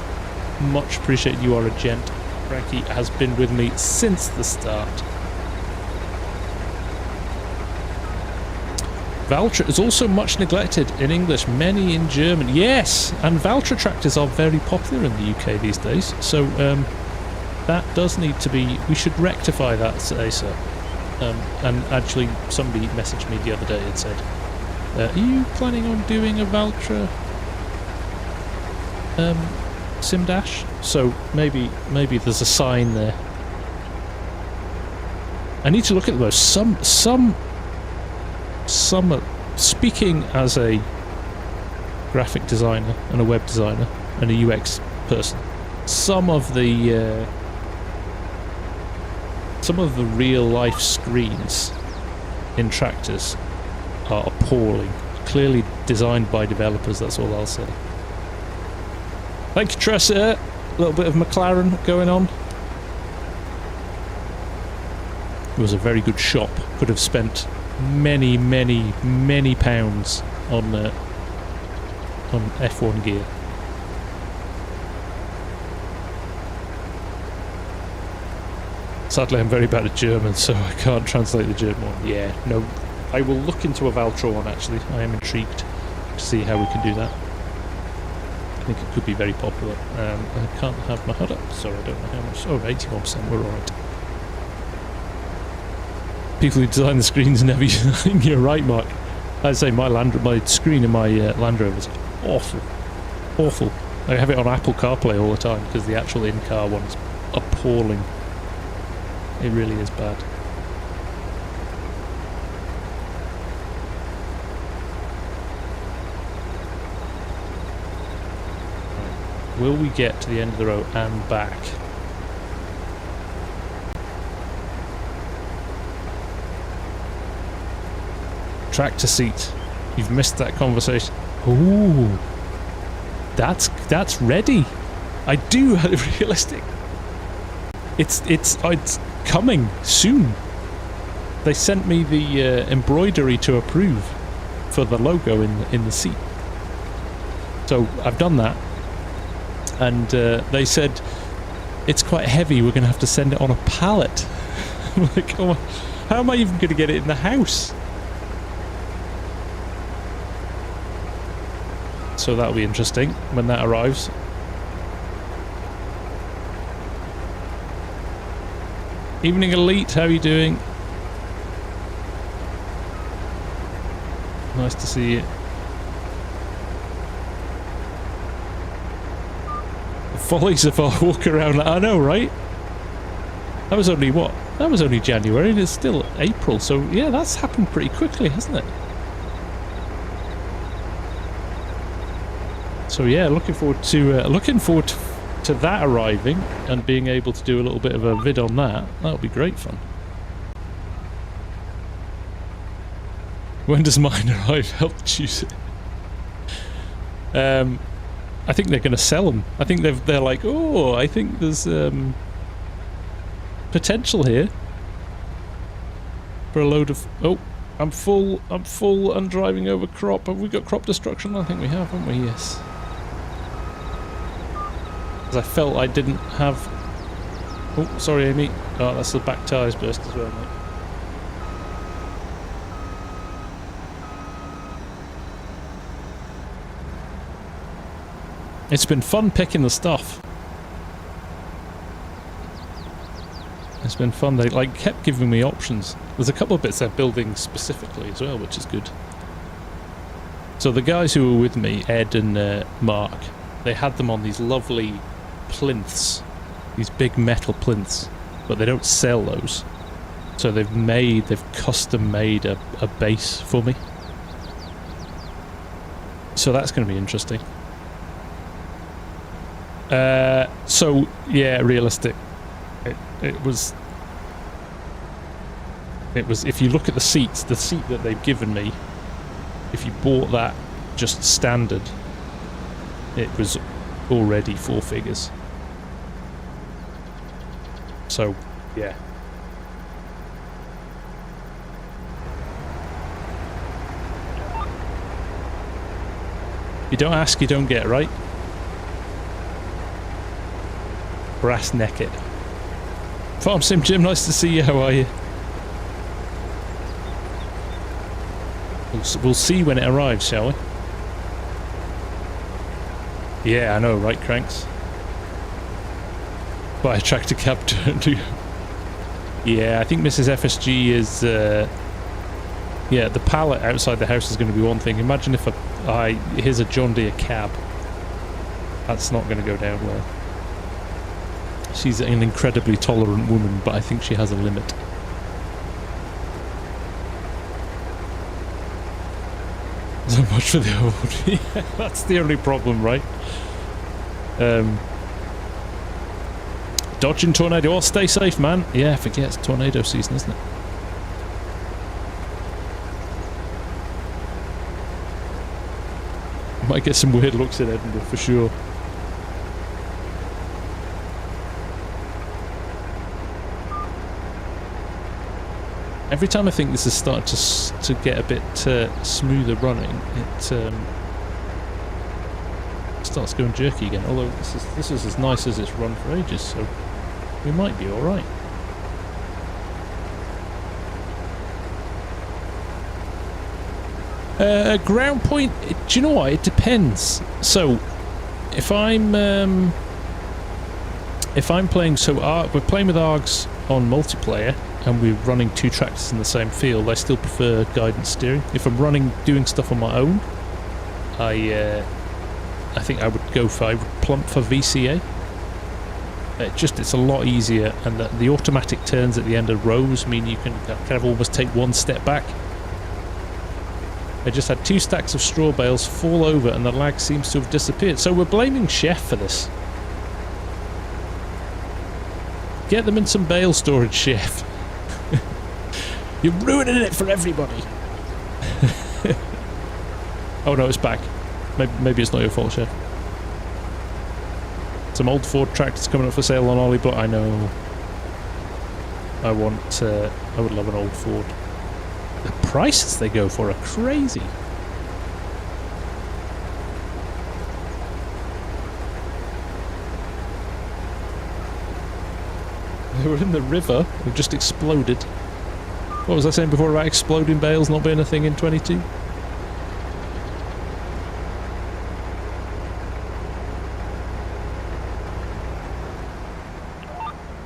Much appreciated. You are a gent. Cranky has been with me since the start. Valtra is also much neglected in English, many in German. Yes, and Valtra tractors are very popular in the UK these days. So that does need to be. We should rectify that, ASAP. And actually, somebody messaged me the other day and said, "Are you planning on doing a Valtra sim dash?" So maybe there's a sign there. I need to look at those. Some speaking as a graphic designer and a web designer and a UX person, some of the real life screens in tractors are appalling. Clearly designed by developers, that's all I'll say. Thank you, Tressa. A little bit of McLaren going on. It was a very good shop. Could have spent many pounds on F1 gear. Sadly, I'm very bad at German, so I can't translate the German one. Yeah, no. I will look into a Valtra one, actually. I am intrigued to see how we can do that. I think it could be very popular. I can't have my HUD up, so I don't know how much. Oh, 81%, we're alright. People who design the screens never use. You're right, Mark. I'd say my screen in my Land Rover is awful. Awful. I have it on Apple CarPlay all the time because the actual in-car one is appalling. It really is bad. Right. Will we get to the end of the row and back? Tractor seat. You've missed that conversation. Ooh, that's ready. I do realistic. It's coming soon. They sent me the embroidery to approve for the logo in the seat. So I've done that, and they said it's quite heavy. We're going to have to send it on a pallet. I'm like, oh, how am I even going to get it in the house? So that'll be interesting when that arrives. Evening Elite, how are you doing? Nice to see you. The follies of our walk around. I know, right? That was only what? That was only January and it's still April, so yeah, that's happened pretty quickly, hasn't it? So yeah, looking forward to that arriving and being able to do a little bit of a vid on that. That'll be great fun. When does mine arrive? Help choose it. I think they're going to sell them. I think they're like, oh, I think there's potential here for a load of. Oh, I'm full and driving over crop. Have we got crop destruction? I think we have, haven't we? Yes. Because I felt I didn't have... Oh, sorry, Amy. Oh, that's the back tyres burst as well, mate. It's been fun picking the stuff. It's been fun. They like kept giving me options. There's a couple of bits they're building specifically as well, which is good. So the guys who were with me, Ed and Mark, they had them on these lovely plinths, these big metal plinths, but they don't sell those. So they've custom made a base for me. So that's going to be interesting. So yeah, realistic. It was, if you look at the seat that they've given me, if you bought that just standard, it was already 4 figures. So yeah. You don't ask, you don't get, right? Brass naked. FarmSim Jim, nice to see you. How are you? We'll see when it arrives, shall we? Yeah, I know, right, Cranks? Buy a tractor cab to... Yeah, I think Mrs. FSG is... yeah, the pallet outside the house is going to be one thing. Imagine if here's a John Deere cab. That's not going to go down well. She's an incredibly tolerant woman, but I think she has a limit. So much for the award. Yeah, that's the only problem, right? Dodging tornado. Oh, stay safe, man. Yeah, forget it's tornado season, isn't it? Might get some weird looks in Edinburgh for sure. Every time I think this is starting to get a bit smoother running, it starts going jerky again. Although this is as nice as it's run for ages, so we might be all right. Ground point. Do you know what? It depends. So if I'm playing, we're playing with ARGs on multiplayer, and we're running 2 tractors in the same field, I still prefer guidance steering. If I'm doing stuff on my own, I think I would plump for VCA. It's a lot easier, and the automatic turns at the end of rows mean you can kind of almost take 1 step back. I just had 2 stacks of straw bales fall over, and the lag seems to have disappeared. So we're blaming Chef for this. Get them in some bale storage, Chef. You're ruining it for everybody. Oh no, it's back. Maybe it's not your fault, Chef. Some old Ford tractors coming up for sale on Ollie Block. I know. I would love an old Ford. The prices they go for are crazy. They were in the river. They've just exploded. What was I saying before about exploding bales not being a thing in 22?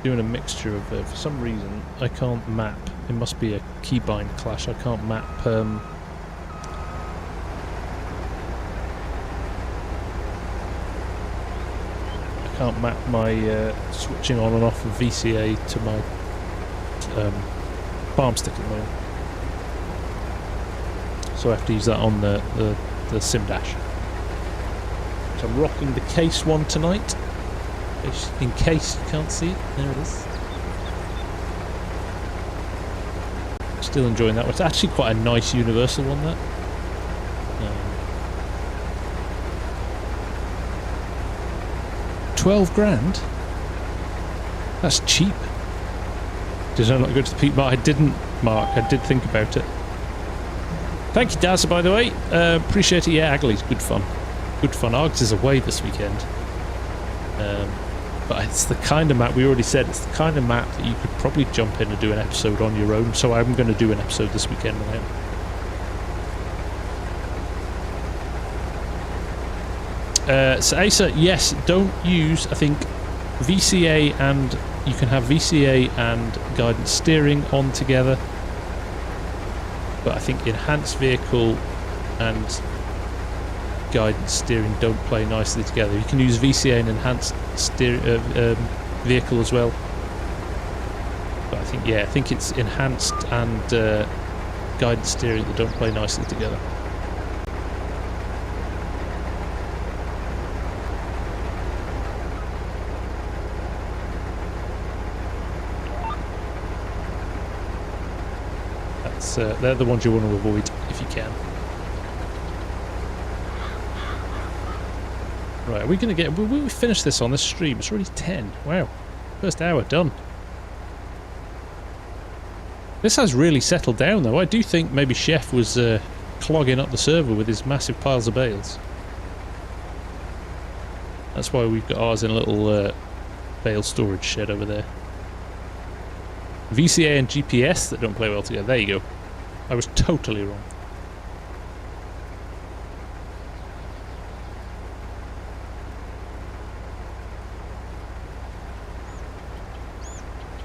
Doing a mixture of, for some reason, I can't map. It must be a keybind clash. I can't map. I can't map my switching on and off of VCA to my farm stick at the moment. So I have to use that on the sim dash. So I'm rocking the case one tonight. In case you can't see it, there it is. Still enjoying that one. It's actually quite a nice universal one, that. 12 grand? That's cheap. Did I not go to the peak? Mark? I didn't, Mark. I did think about it. Thank you, Dazza, by the way. Appreciate it. Yeah, Agley's good fun. Good fun. Args is away this weekend. But it's the kind of map, we already said, it's the kind of map that you could probably jump in and do an episode on your own. So I'm going to do an episode this weekend with him. So Asa, yes, don't use, I think, VCA, and you can have VCA and guidance steering on together. But I think enhanced vehicle and guidance steering don't play nicely together. You can use VCA and enhanced vehicle as well. But I think it's enhanced and guidance steering that don't play nicely together. They're the ones you want to avoid if you can. Right, are we going to get... Will we finish this on this stream? It's already 10. Wow. First hour done. This has really settled down though. I do think maybe Chef was clogging up the server with his massive piles of bales. That's why we've got ours in a little bale storage shed over there. VCA and GPS that don't play well together. There you go. I was totally wrong.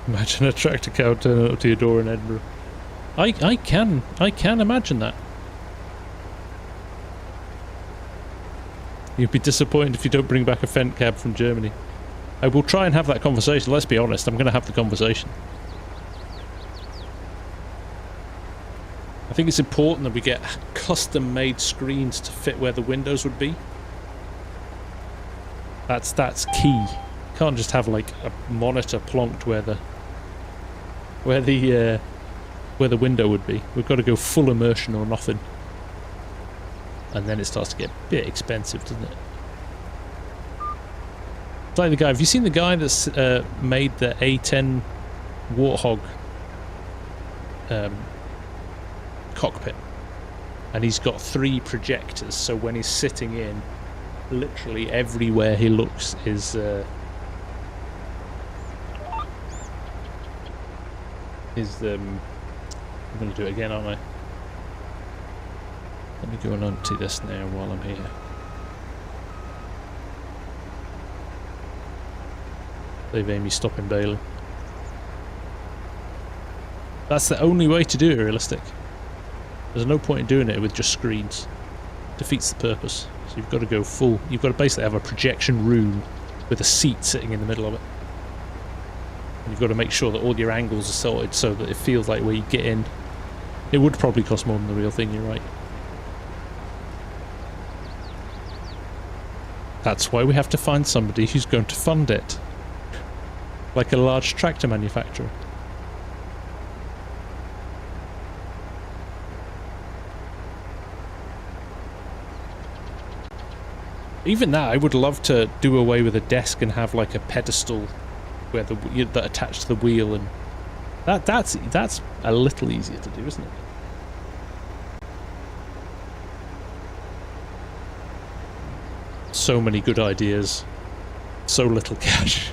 Imagine a tractor cow turning up to your door in Edinburgh. I can imagine that. You'd be disappointed if you don't bring back a Fendt cab from Germany. I will try and have that conversation. Let's be honest, I'm going to have the conversation. I think it's important that we get custom-made screens to fit where the windows would be. That's key. You can't just have like a monitor plonked where the window would be. We've got to go full immersion or nothing. And then it starts to get a bit expensive, doesn't it? It's like the guy. Have you seen the guy that's made the A10 Warthog cockpit? And he's got 3 projectors, so when he's sitting in, literally everywhere he looks is I'm going to do it again, aren't I? Let me go and empty this now while I'm here. Leave Amy stopping bailing. That's the only way to do it realistic. There's no point in doing it with just screens. It defeats the purpose. So you've got to go full. You've got to basically have a projection room with a seat sitting in the middle of it. And you've got to make sure that all your angles are sorted so that it feels like where you get in. It would probably cost more than the real thing, you're right. That's why we have to find somebody who's going to fund it. Like a large tractor manufacturer. Even that, I would love to do away with a desk and have like a pedestal where that attached to the wheel, and that's a little easier to do, isn't it? So many good ideas, so little cash.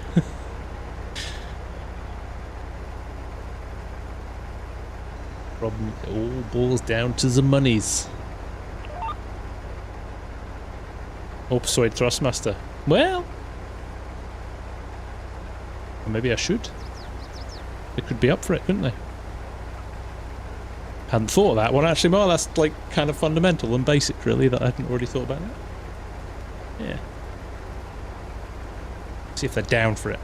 Problem, it all boils down to the monies. Or persuade Thrustmaster. Well, maybe I should. They could be up for it, couldn't they? Hadn't thought of that one actually. Well, that's like kind of fundamental and basic, really, that I hadn't already thought about that. Yeah. See if they're down for it.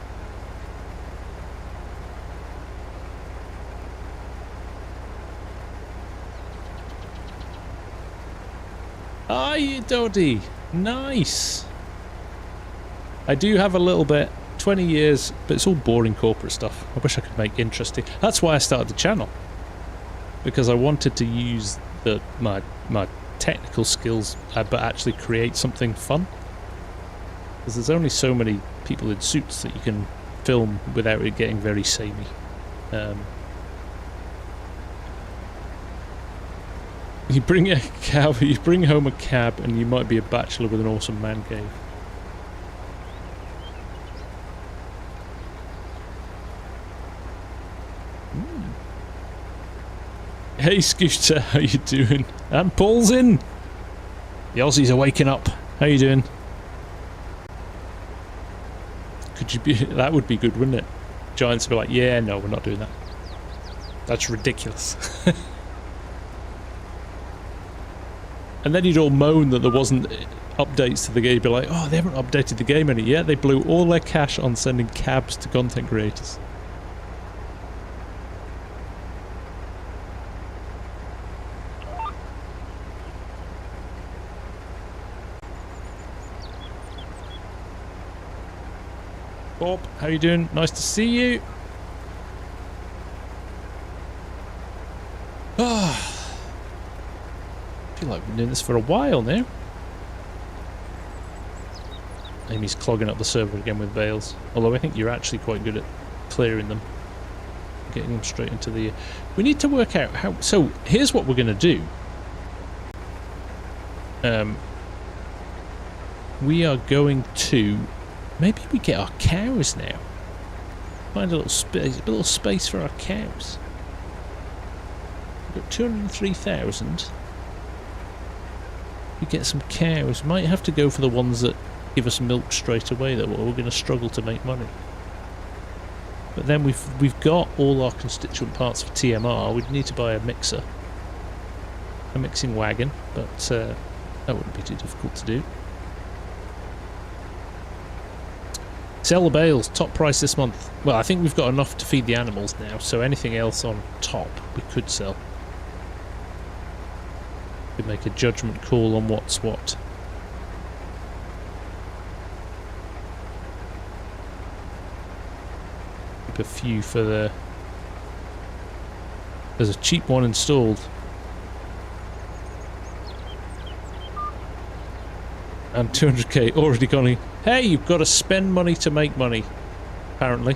Aye, Doddy. Nice. I do have a little bit, 20 years, but it's all boring corporate stuff. I wish I could make interesting. That's why I started the channel, because I wanted to use my technical skills, but actually create something fun. Because there's only so many people in suits that you can film without it getting very samey. You bring a cab, you bring home a cab, and you might be a bachelor with an awesome man cave. Hey Scooter, how you doing? And Paul's in. The Aussies are waking up. How you doing? Could you be? That would be good, wouldn't it? Giants would be like, yeah, no, we're not doing that. That's ridiculous. And then you'd all moan that there wasn't updates to the game, you'd be like, oh, they haven't updated the game any yet. They blew all their cash on sending cabs to content creators. Bob, how you doing? Nice to see you. Ah, I feel like we've been doing this for a while now. Amy's clogging up the server again with bales. Although I think you're actually quite good at clearing them. Getting them straight into the... We need to work out how... So, here's what we're going to do. We are going to... Maybe we get our cows now. Find a little space for our cows. We've got 203,000. We get some cows. Might have to go for the ones that give us milk straight away, though, or we're going to struggle to make money. But then we've got all our constituent parts for TMR. We'd need to buy a mixer, a mixing wagon, but that wouldn't be too difficult to do. Sell the bales, top price this month. Well, I think we've got enough to feed the animals now, so anything else on top we could sell. Could make a judgment call on what's what. Keep a few for the... There's a cheap one installed. And 200k already gone in. Hey, you've got to spend money to make money, apparently.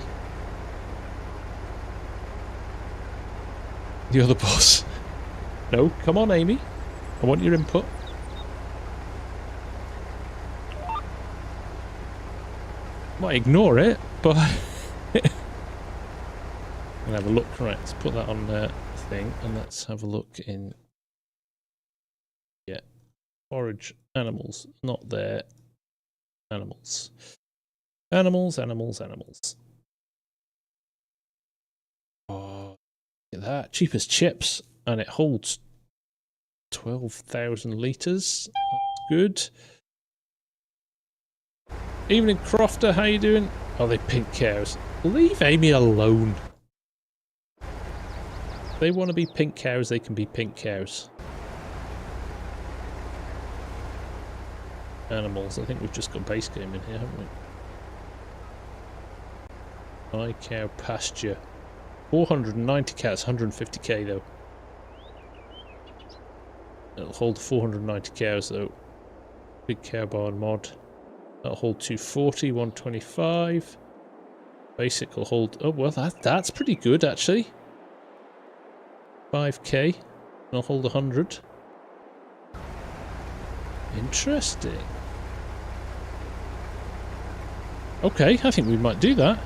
The other boss. No, come on, Amy. I want your input. Might ignore it, but... I'll have a look. Right, let's put that on the thing, and let's have a look in... Yeah. Forage animals, not there. Animals. Animals. Oh, look at that. Cheap as chips, and it holds 12,000 litres. That's good. Evening, Crofter, how you doing? Oh, they pink cows. Leave Amy alone. If they want to be pink cows, they can be pink cows. Animals. I think we've just got base game in here, haven't we? My cow pasture. 490 cats, 150k though. It'll hold 490 cows though. Big cow barn mod. That'll hold 240, 125. Basic will hold... Oh, well, that's pretty good actually. 5k. And I'll hold 100. Interesting. Okay, I think we might do that.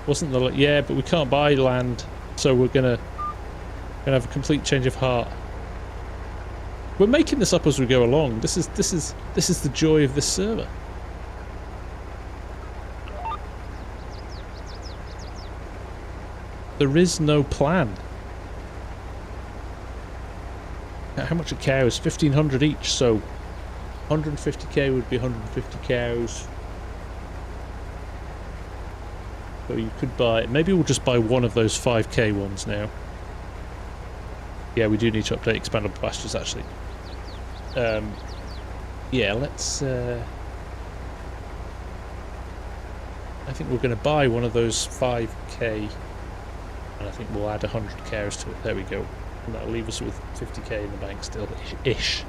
Wasn't the... Yeah, but we can't buy land, so we're gonna have a complete change of heart. We're making this up as we go along. This is the joy of this server. There is no plan. How much a cow is? 1,500 each, so 150k would be 150 cows. So you could buy... Maybe we'll just buy one of those 5k ones now. Yeah, we do need to update expandable pastures, actually. Yeah, let's... I think we're going to buy one of those 5k. And I think we'll add 100 cows to it. There we go. And that'll leave us with 50k in the bank still, ish.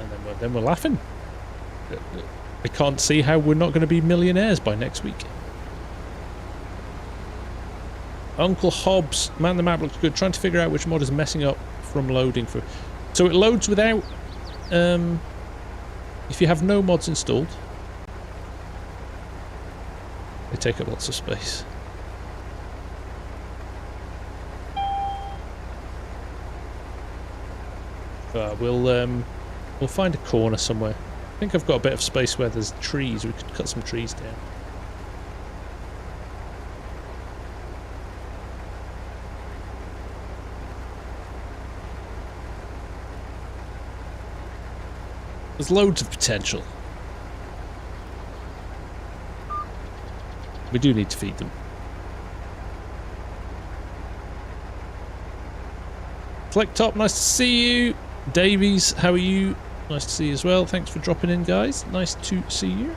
And then we're laughing. I can't see how we're not going to be millionaires by next week. Uncle Hobbs, man, the map looks good. Trying to figure out which mod is messing up from loading for. So it loads without. If you have no mods installed. They take up lots of space. We'll find a corner somewhere. I think I've got a bit of space where there's trees. We could cut some trees down. There's loads of potential. We do need to feed them. Flick Top, nice to see you. Davies, how are you? Nice to see you as well. Thanks for dropping in, guys. Nice to see you.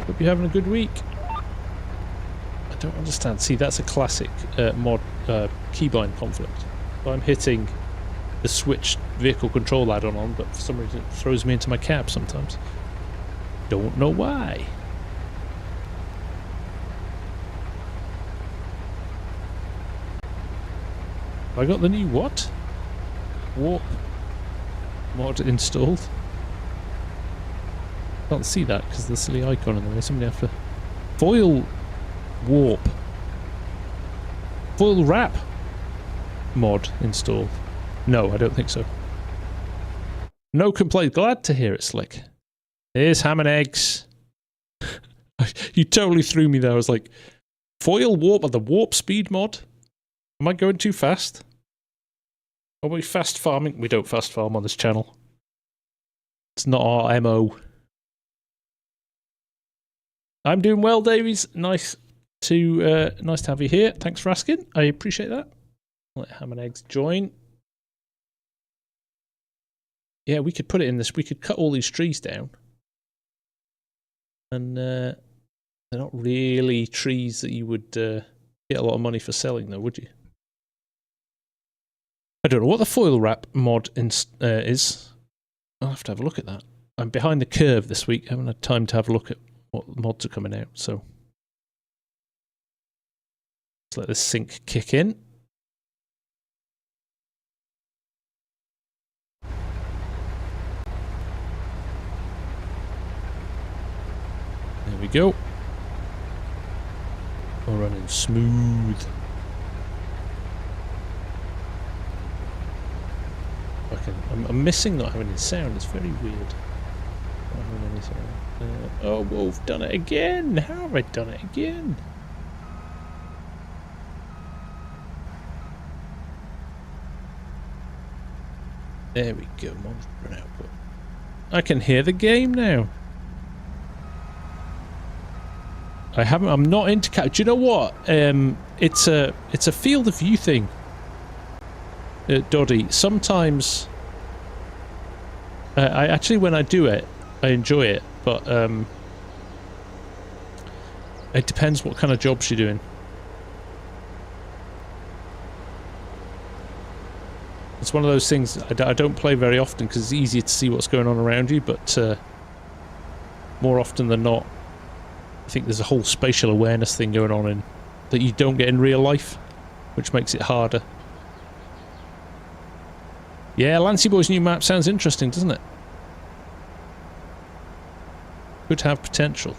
Hope you're having a good week. I don't understand. See, that's a classic mod keybind conflict. So I'm hitting the switch vehicle control add-on on, but for some reason it throws me into my cab sometimes. Don't know why. I got the new what? Warp mod installed. Can't see that because the silly icon in the way. Somebody have to foil warp. Foil wrap mod installed. No, I don't think so. No complaint. Glad to hear it, Slick. Here's ham and eggs. You totally threw me there. I was like, foil warp or the warp speed mod? Am I going too fast? Are we fast farming? We don't fast farm on this channel. It's not our MO. I'm doing well, Davies. Nice to have you here. Thanks for asking. I appreciate that. Let ham and eggs join. Yeah, we could put it in this. We could cut all these trees down. And they're not really trees that you would get a lot of money for selling, though, would you? I don't know what the foil wrap mod is. I'll have to have a look at that. I'm behind the curve this week. I haven't had time to have a look at what mods are coming out, so let's let this sync kick in. There we go. We're running smooth. I'm missing not having any sound. It's very weird. Not having any sound. Oh, we've done it again. How have I done it again? There we go. Mod's run output. I can hear the game now. I'm not into cat. Do you know what? It's a field of view thing. Doddy. Sometimes, I actually, when I do it, I enjoy it, but it depends what kind of jobs you're doing. It's one of those things I don't play very often because it's easier to see what's going on around you, but more often than not, I think there's a whole spatial awareness thing going on in that you don't get in real life, which makes it harder. Yeah, Lancy Boy's new map sounds interesting, doesn't it? Could have potential.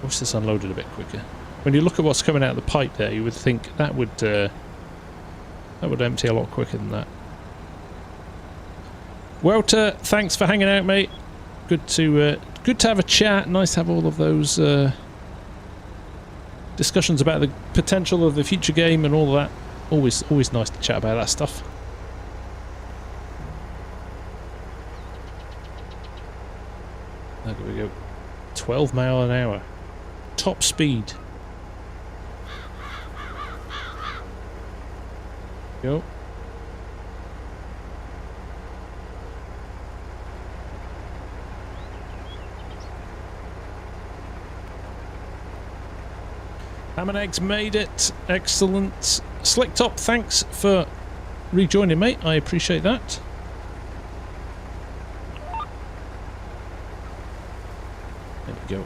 Wish this unloaded a bit quicker. When you look at what's coming out of the pipe there, you would think that would empty a lot quicker than that. Welter, thanks for hanging out, mate. Good to have a chat. Nice to have all of those discussions about the potential of the future game and all of that. Always nice to chat about that stuff. There we go. 12 miles an hour. Top speed. Go. Ham and Eggs made it. Excellent. Slick Top, thanks for rejoining, mate. I appreciate that. There we go.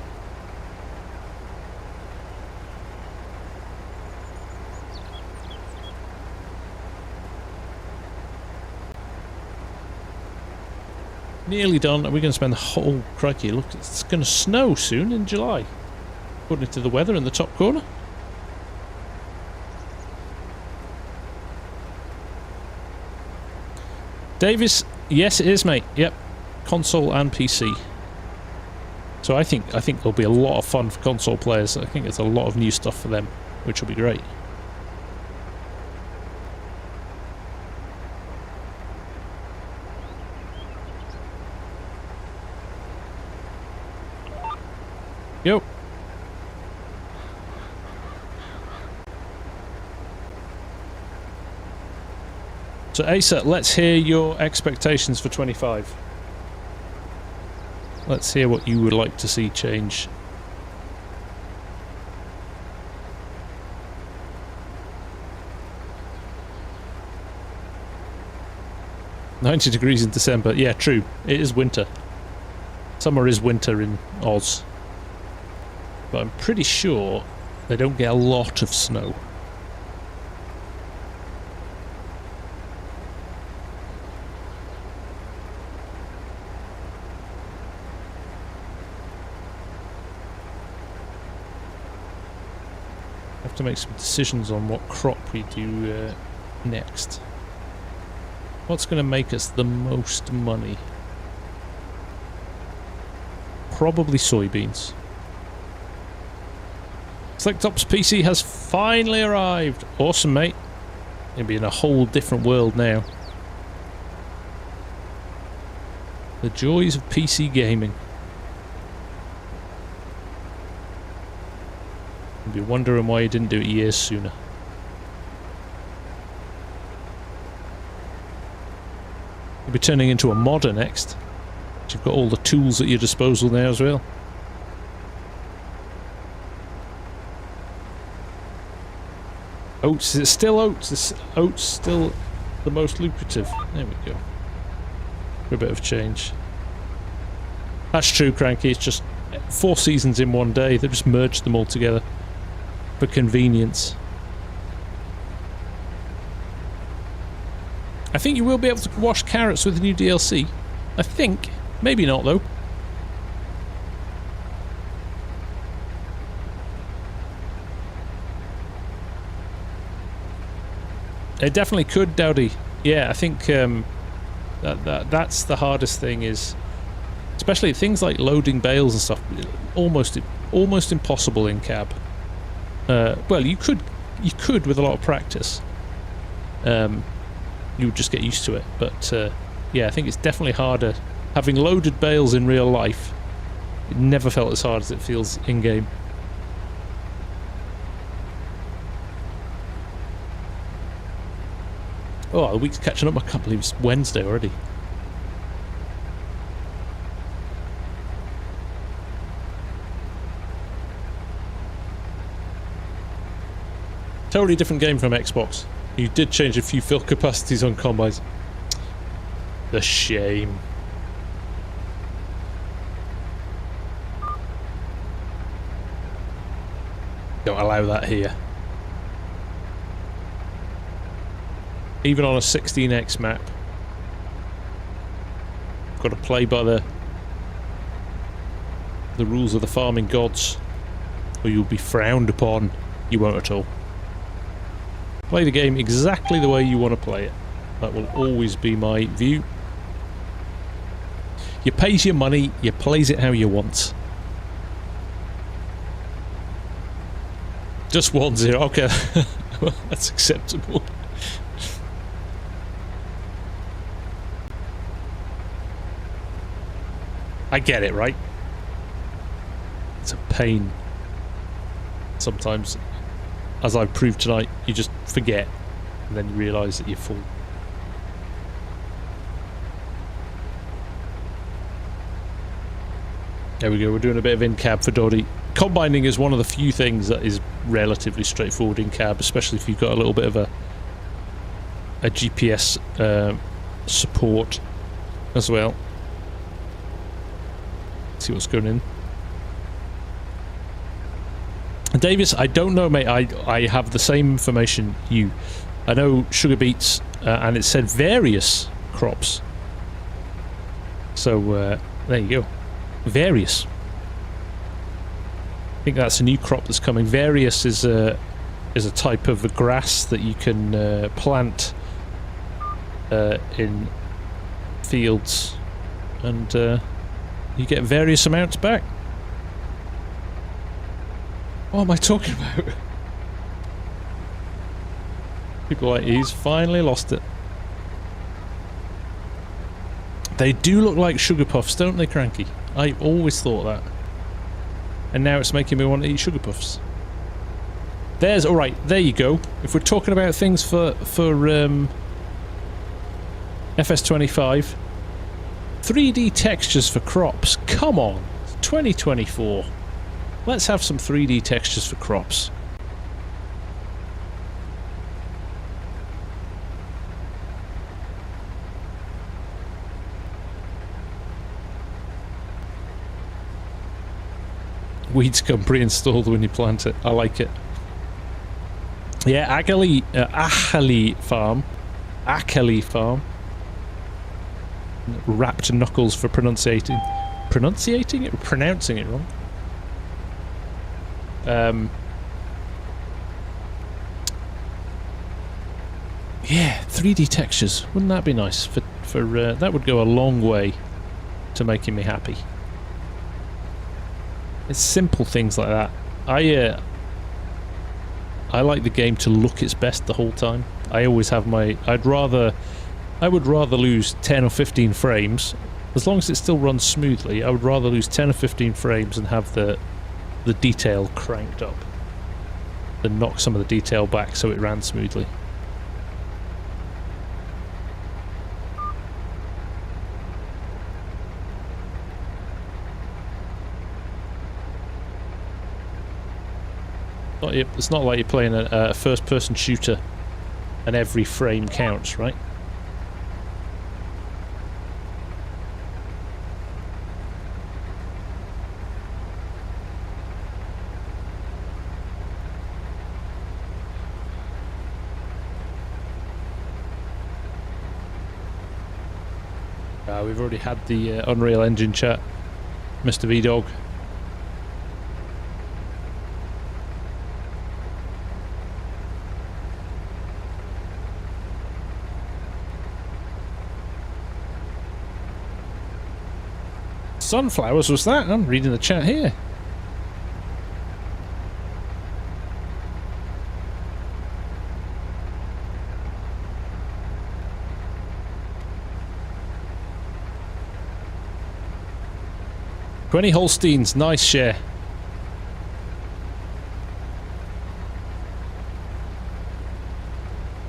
Nearly done. We're going to spend the whole... crikey, look, it's going to snow soon in July. According to the weather in the top corner. Davis, yes it is, mate. Yep. Console and PC. So I think there'll be a lot of fun for console players. I think it's a lot of new stuff for them. which will be great. Yo. So Asa, let's hear your expectations for 25. Let's hear what you would like to see change. $90 degrees in December. Yeah, true. It is winter. Summer is winter in Oz. But I'm pretty sure they don't get a lot of snow. I have to make some decisions on what crop we do next. What's going to make us the most money? Probably soybeans. Selectops PC has finally arrived. Awesome, mate. You'll be in a whole different world now. The joys of PC gaming. You'll be wondering why you didn't do it years sooner. You'll be turning into a modder next. You've got all the tools at your disposal now as well. Oats, is it still oats? Is oats still the most lucrative? There we go. For a bit of change. That's true, Cranky. It's just 4 seasons in one day. They just merged them all together for convenience. I think you will be able to wash carrots with the new DLC. I think. Maybe not, though. It definitely could, Dowdy. Yeah, I think that's the hardest thing is, especially things like loading bales and stuff, almost impossible in cab. Well, you could with a lot of practice. You would just get used to it, but yeah, I think it's definitely harder. Having loaded bales in real life, it never felt as hard as it feels in game. Oh, the week's catching up. I can't believe it's Wednesday already. Totally different game from Xbox. You did change a few fill capacities on combines. The shame. Don't allow that here. Even on a 16x map. Got to play by the rules of the farming gods, or you'll be frowned upon. You won't at all. Play the game exactly the way you want to play it. That will always be my view. You pays your money, you plays it how you want. Just 1-0, okay. Well, that's acceptable. I get it, right? It's a pain. Sometimes, as I've proved tonight, you just forget, and then you realise that you're full. There we go, we're doing a bit of in-cab for Doddy. Combining is one of the few things that is relatively straightforward in cab, especially if you've got a little bit of a GPS support as well. See what's going in. Davis, I don't know, mate. I have the same information you. I know sugar beets, and it said various crops. So there you go. Various. I think that's a new crop that's coming. Various is a type of a grass that you can plant in fields, and you get various amounts back. What am I talking about? People are like, he's finally lost it. They do look like sugar puffs, don't they, Cranky? I always thought that. And now it's making me want to eat sugar puffs. There's, alright, there you go. If we're talking about things for FS25, 3D textures for crops. Come on, it's 2024. Let's have some 3D textures for crops. Weeds come pre-installed when you plant it. I like it. Yeah, Achali Farm. Wrapped knuckles for pronouncing it wrong. Yeah, 3D textures. Wouldn't that be nice? For that would go a long way to making me happy. It's simple things like that. I like the game to look its best the whole time. I always have my... I would rather lose 10 or 15 frames. As long as it still runs smoothly, I would rather lose 10 or 15 frames and have the detail cranked up than knock some of the detail back so it ran smoothly. It's not like you're playing a first-person shooter and every frame counts, right? We've already had the Unreal Engine chat, Mr. V-Dog. Sunflowers was that? I'm reading the chat here. $20 Holsteins, nice share.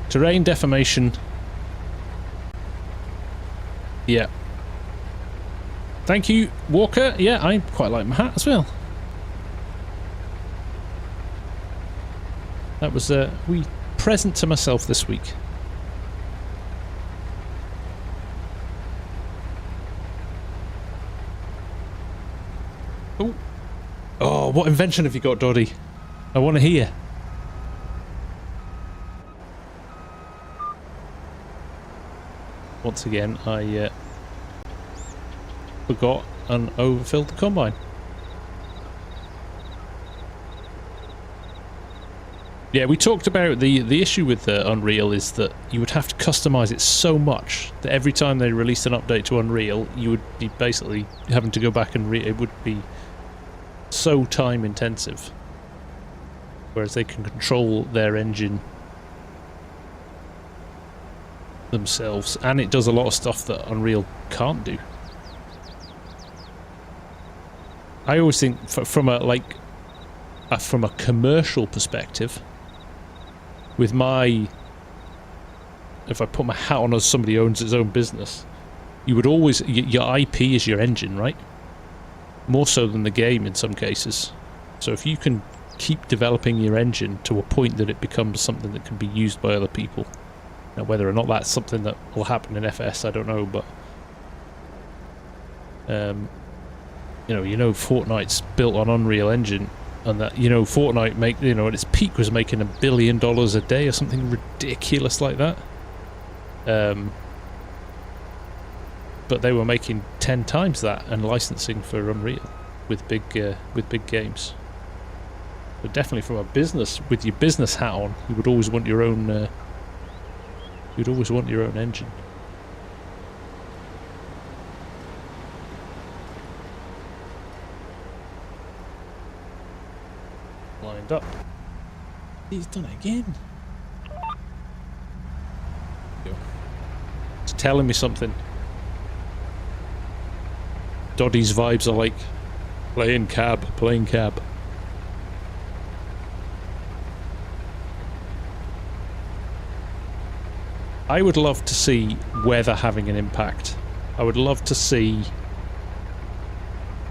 Terrain deformation. Yeah. Thank you, Walker. Yeah, I quite like my hat as well. That was a wee present to myself this week. Oh, oh! What invention have you got, Doddy? I want to hear. Once again, I forgot and overfilled the combine. Yeah, we talked about the issue with Unreal is that you would have to customize it so much that every time they released an update to Unreal, you would be basically having to go back and it would be so time intensive. Whereas they can control their engine themselves, and it does a lot of stuff that Unreal can't do. I always think from a commercial perspective, with my, if I put my hat on as somebody who owns his own business, you would always, your IP is your engine, right? More so than the game in some cases. So if you can keep developing your engine to a point that it becomes something that can be used by other people. Now whether or not that's something that will happen in FS, I don't know, but you know Fortnite's built on Unreal Engine, and that, you know, Fortnite at its peak was making $1 billion a day or something ridiculous like that. But they were making 10 times that and licensing for Unreal with big games. But definitely from a business, with your business hat on, you would always want your own. You'd always want your own engine. Lined up. He's done it again. telling me something. Doddy's vibes are like, playing cab, playing cab. I would love to see weather having an impact. I would love to see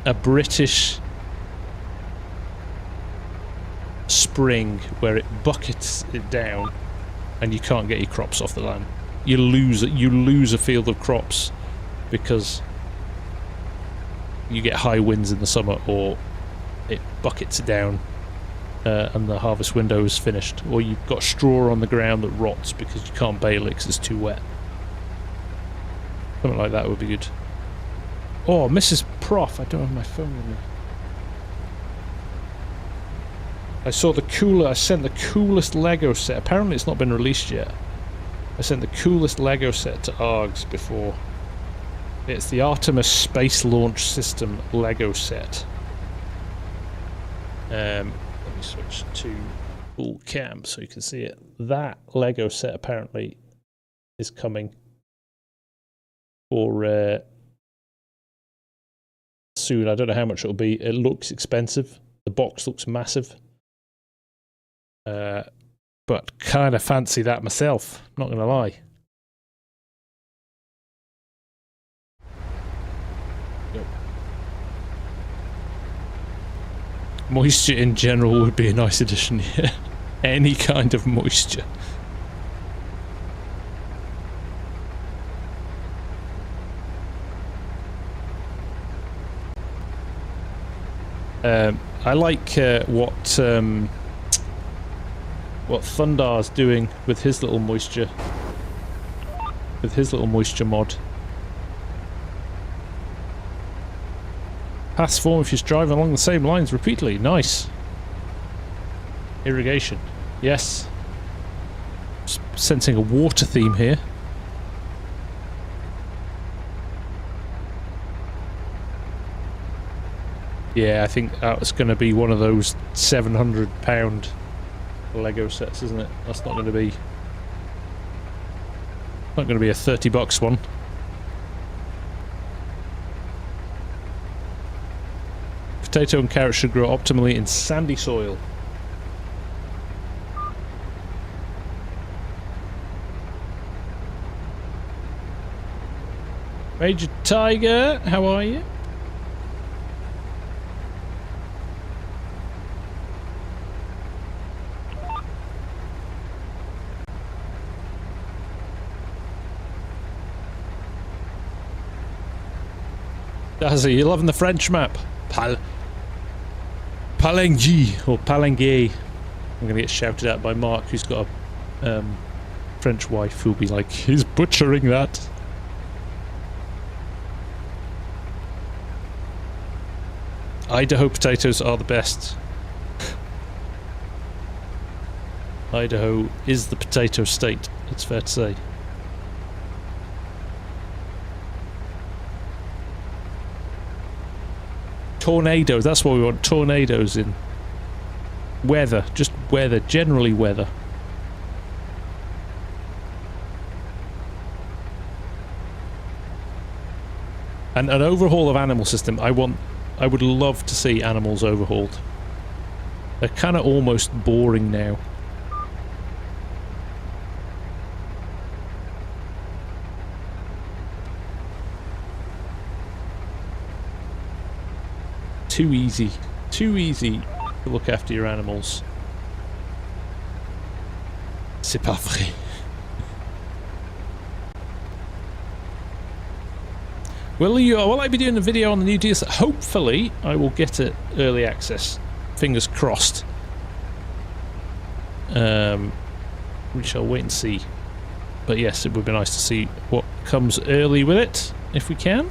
a British spring where it buckets it down and you can't get your crops off the land. You lose a field of crops because you get high winds in the summer, or it buckets it down and the harvest window is finished, or you've got straw on the ground that rots because you can't bale it because it's too wet. Something like that would be good. Oh, Mrs. Prof, I don't have my phone with me. I sent the coolest Lego set. Apparently it's not been released yet. I sent the coolest Lego set to ARGS before. It's the Artemis Space Launch System Lego set. Let me switch to full cam so you can see it. That Lego set apparently is coming for soon. I don't know how much it'll be. It looks expensive. The box looks massive. But kind of fancy that myself, not gonna lie. Yep. Moisture in general would be a nice addition here. Any kind of moisture. I like what Thundar's doing with his little moisture. With his little moisture mod. Pass form if you're driving along the same lines repeatedly. Nice. Irrigation. Yes. Sensing a water theme here. Yeah, I think that's going to be one of those £700 Lego sets, isn't it? That's not going to be... not going to be a $30 one. Potato and carrot should grow optimally in sandy soil. Major Tiger, how are you? Dazzy, you're loving the French map. Palengui, or Palengui. I'm going to get shouted at by Mark, who's got a French wife, who'll be like, he's butchering that. Idaho potatoes are the best. Idaho is the potato state, it's fair to say. Tornadoes, that's what we want, tornadoes in. Weather, just weather, generally weather. And an overhaul of animal system, I would love to see animals overhauled. They're kind of almost boring now. Too easy to look after your animals. C'est pas vrai. Will I be doing a video on the new DS? Hopefully I will get it early access. Fingers crossed. We shall wait and see. But yes, it would be nice to see what comes early with it, if we can.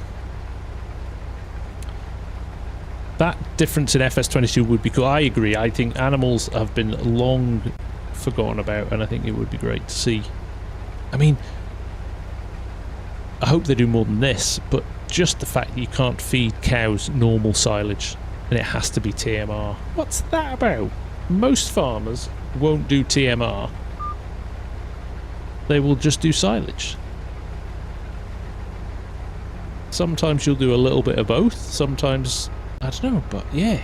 That difference in FS22 would be cool. I agree. I think animals have been long forgotten about, and I think it would be great to see. I mean, I hope they do more than this, but just the fact that you can't feed cows normal silage and it has to be TMR. What's that about? Most farmers won't do TMR. They will just do silage. Sometimes you'll do a little bit of both. Sometimes, I don't know, but yeah.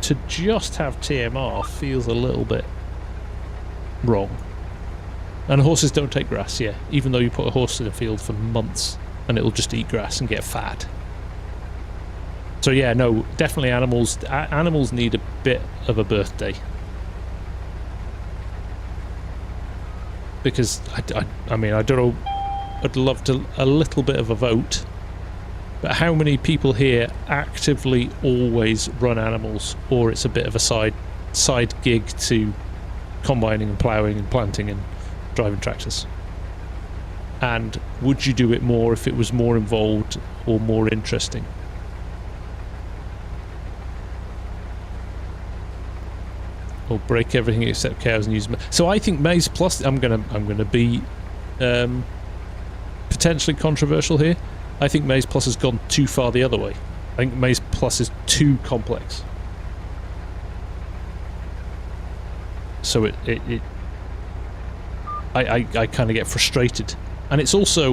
To just have TMR feels a little bit wrong. And horses don't take grass, yeah. Even though you put a horse in a field for months and it'll just eat grass and get fat. So yeah, no, definitely animals need a bit of a birthday. Because, I mean, I don't know, I'd love a little bit of a vote. But how many people here actively always run animals, or it's a bit of a side gig to combining and ploughing and planting and driving tractors? And would you do it more if it was more involved or more interesting? Or break everything except cows and use them. So I think Maize Plus, I'm gonna be potentially controversial here. I think Maize Plus has gone too far the other way. I think Maize Plus is too complex. So I kind of get frustrated. And it's also,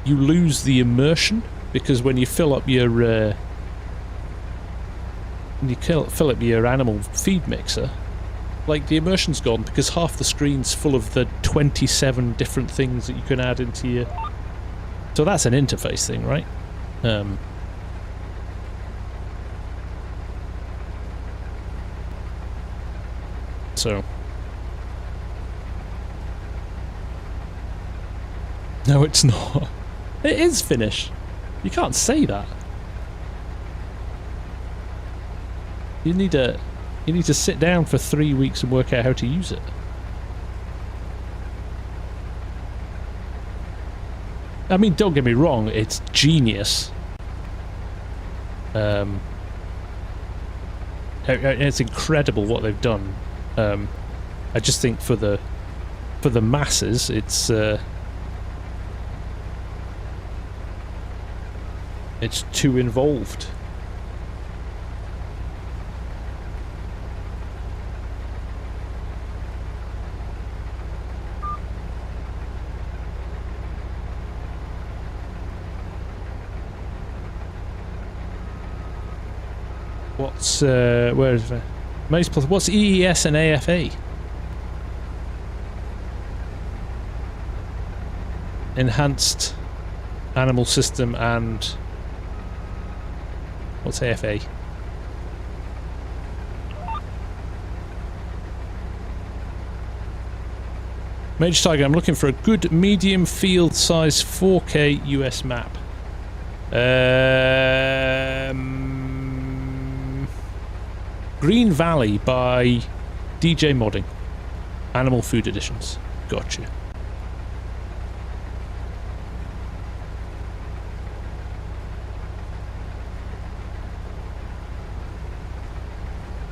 you lose the immersion, because when you fill up your, animal feed mixer, like the immersion's gone because half the screen's full of the 27 different things that you can add into your... So that's an interface thing, right? So... No, it's not. It is Finnish. You can't say that. You need to sit down for 3 weeks and work out how to use it. I mean, don't get me wrong, it's genius. It's incredible what they've done. I just think for the masses, it's too involved. What's where is it? Maize Plus? What's EES and AFA? Enhanced Animal System and what's AFA? Major Tiger, I'm looking for a good medium field size 4K US map. Green Valley by DJ Modding. Animal Food Editions. Gotcha.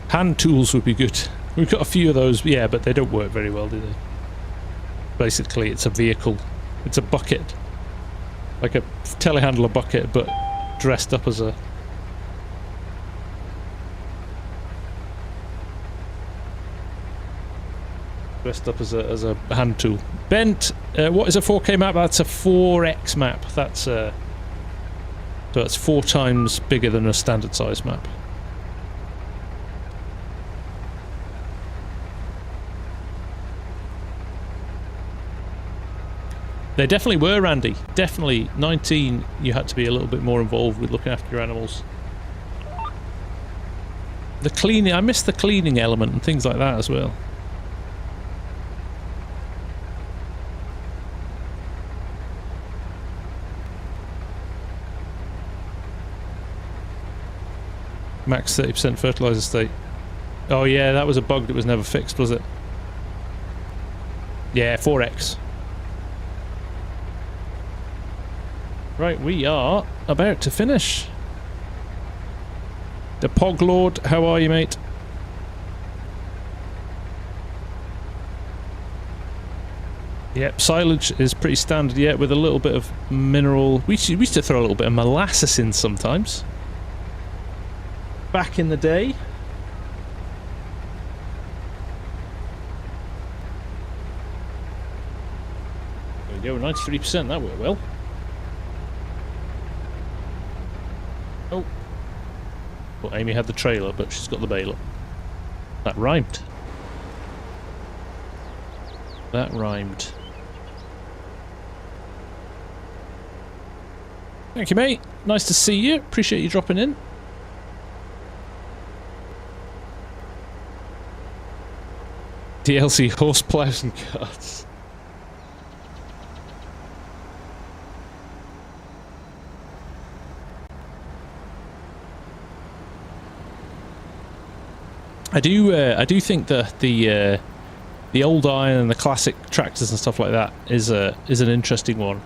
Hand tools would be good. We've got a few of those, yeah, but they don't work very well, do they? Basically, it's a vehicle. It's a bucket. Like a telehandler bucket, but dressed up as a... Dressed up as a hand tool. Bent, what is a 4K map? That's a 4X map. That's so that's 4 times bigger than a standard size map. They definitely were, Randy. Definitely. 19, you had to be a little bit more involved with looking after your animals. The cleaning, I missed the cleaning element and things like that as well. Max 30% fertilizer state. Oh yeah, that was a bug that was never fixed, was it? Yeah, 4X. Right, we are about to finish. The Pog Lord, how are you, mate? Yep, silage is pretty standard yet, with a little bit of mineral. We used to throw a little bit of molasses in sometimes. Back in the day. There we go, 93%, that worked well. Well, Amy had the trailer, but she's got the baler. That rhymed. That rhymed. Thank you, mate. Nice to see you. Appreciate you dropping in. DLC horse plows and carts. I do think that the old iron and the classic tractors and stuff like that is an interesting one.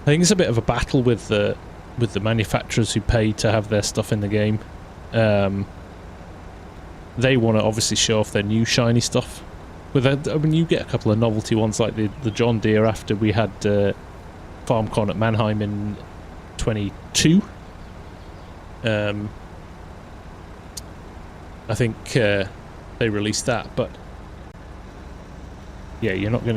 I think it's a bit of a battle with the manufacturers who pay to have their stuff in the game. They want to obviously show off their new shiny stuff. I mean, you get a couple of novelty ones like the John Deere after we had FarmCon at Mannheim in 22. I think they released that, but yeah, you're not going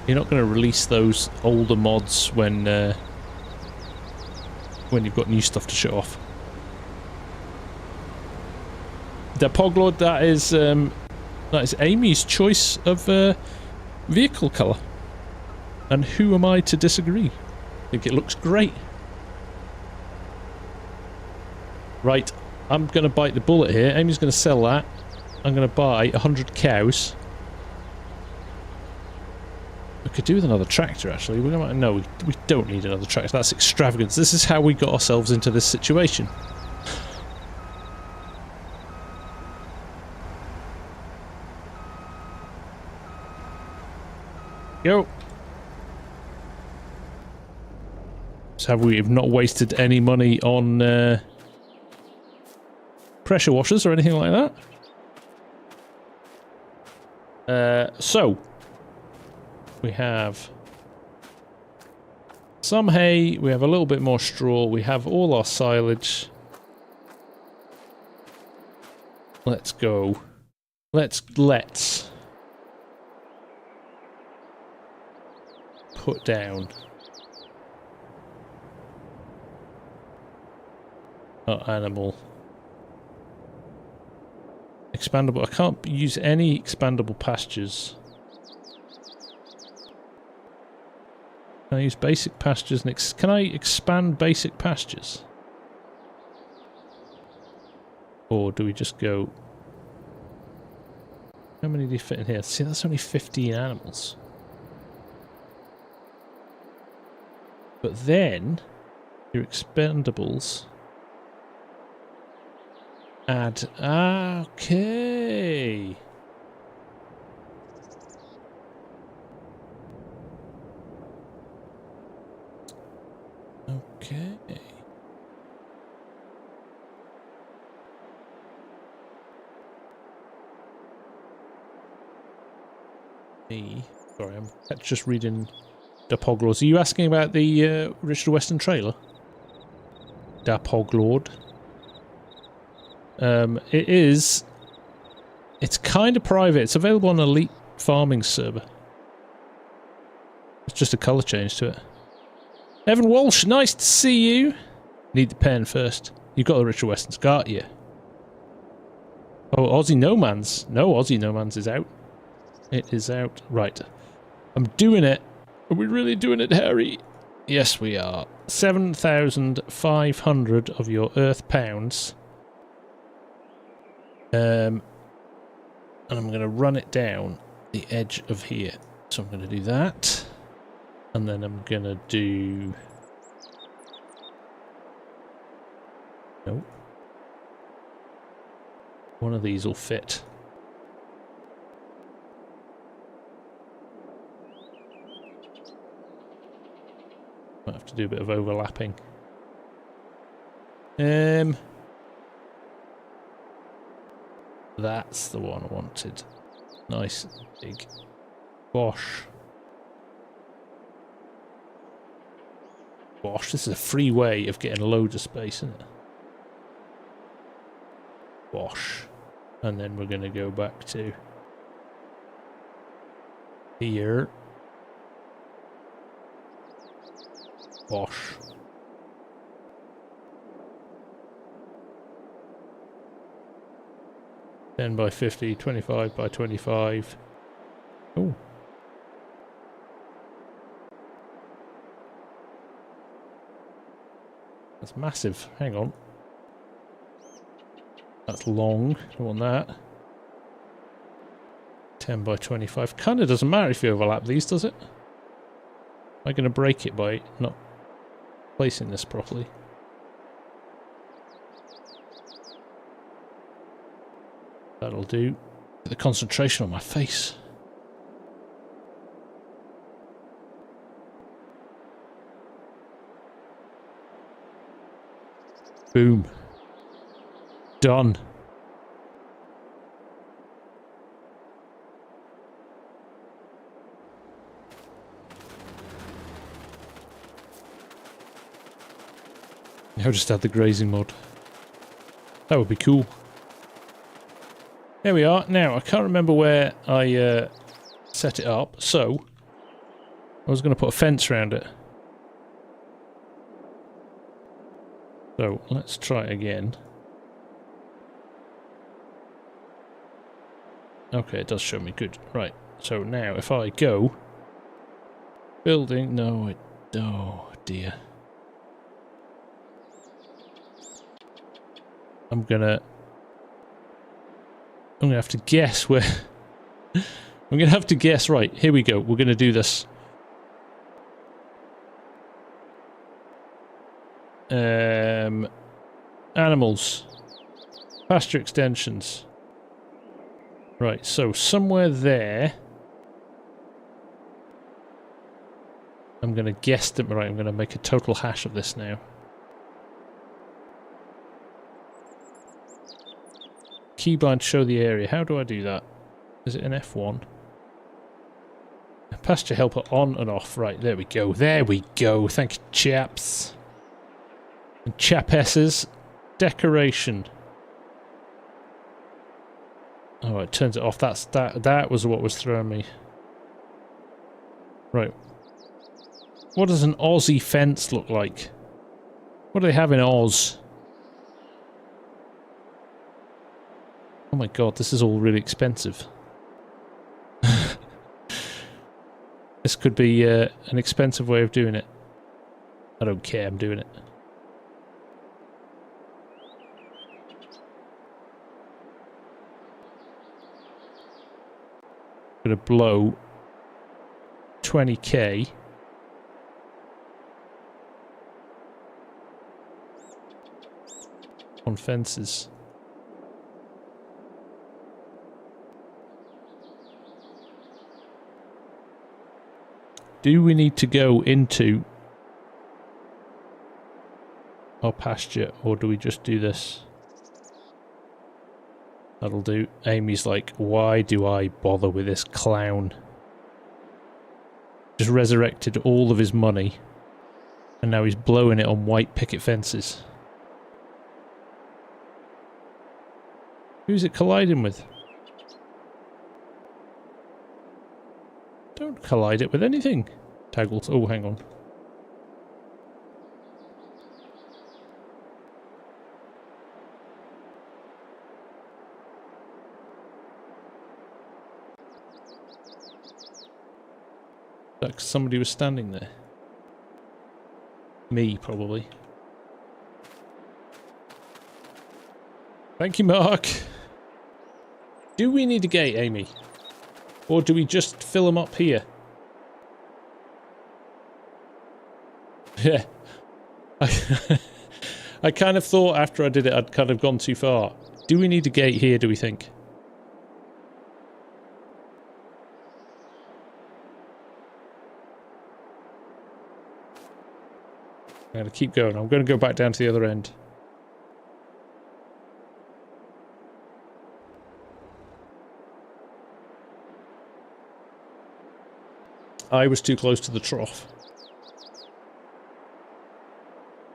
to release those older mods when you've got new stuff to show off. The Poglord, that is Amy's choice of vehicle colour, and who am I to disagree? I think it looks great. Right, I'm going to bite the bullet here. Amy's going to sell that. I'm going to buy 100 cows. We could do with another tractor, actually. No, we don't need another tractor. That's extravagance. This is how we got ourselves into this situation. Go. So we've not wasted any money on pressure washers or anything like that. So we have some hay, we have a little bit more straw, we have all our silage. Let's go. Let's put down our animal. Expandable. I can't use any expandable pastures. Can I use basic pastures? And can I expand basic pastures? Or do we just go... How many do you fit in here? See, that's only 15 animals. But then, your expendables... Add... Okay. Okay. Sorry, I'm just reading Da Poglord. Are you asking about the Richard Weston trailer? Da Poglord. It's kind of private. It's available on Elite Farming server. It's just a colour change to it. Evan Walsh, nice to see you. Need the pen first. You've got the Richard Weston's, got you? Oh, Aussie No Mans. No, Aussie No Mans is out. It is out. Right. I'm doing it. Are we really doing it, Harry? Yes, we are. 7,500 of your Earth pounds. And I'm going to run it down the edge of here. So I'm going to do that. And then I'm going to do... Nope. One of these will fit. Might have to do a bit of overlapping. That's the one I wanted. Nice, big. Bosh. Bosh, this is a free way of getting loads of space, isn't it? Bosh. And then we're going to go back to here. Bosh. 10 by 50, 25 by 25. Oh. That's massive. Hang on. That's long. Don't want that. 10 by 25. Kind of doesn't matter if you overlap these, does it? Am I going to break it by not placing this properly? That'll do. Get the concentration on my face. Boom. Done. I'll just add the grazing mod. That would be cool. There we are. Now, I can't remember where I set it up, so I was going to put a fence around it. So, let's try it again. Okay, it does show me. Good. Right. So now, if I go... Building... No, I... Oh, dear. I'm gonna have to guess where... I'm gonna have to guess. Right, here we go. We're gonna do this. Animals. Pasture extensions. Right, so somewhere there... I'm gonna guess them. Right, I'm gonna make a total hash of this now. Keybind to show the area. How do I do that? Is it an F1? Pasture helper on and off. Right, there we go. There we go. Thank you, chaps. And chapesses. Decoration. Oh, it turns it off. That was what was throwing me. Right. What does an Aussie fence look like? What do they have in Oz? Oh my god, this is all really expensive. This could be an expensive way of doing it. I don't care, I'm doing it. I'm gonna blow 20k. On fences. Do we need to go into our pasture, or do we just do this? That'll do. Amy's like, why do I bother with this clown? Just resurrected all of his money, and now he's blowing it on white picket fences. Who's it colliding with? Don't collide it with anything. Taggles. Oh, hang on. Like somebody was standing there. Me, probably. Thank you, Mark. Do we need a gate, Amy? Or do we just fill them up here? Yeah. I kind of thought after I did it I'd kind of gone too far. Do we need a gate here, do we think? I'm going to keep going. I'm going to go back down to the other end. I was too close to the trough.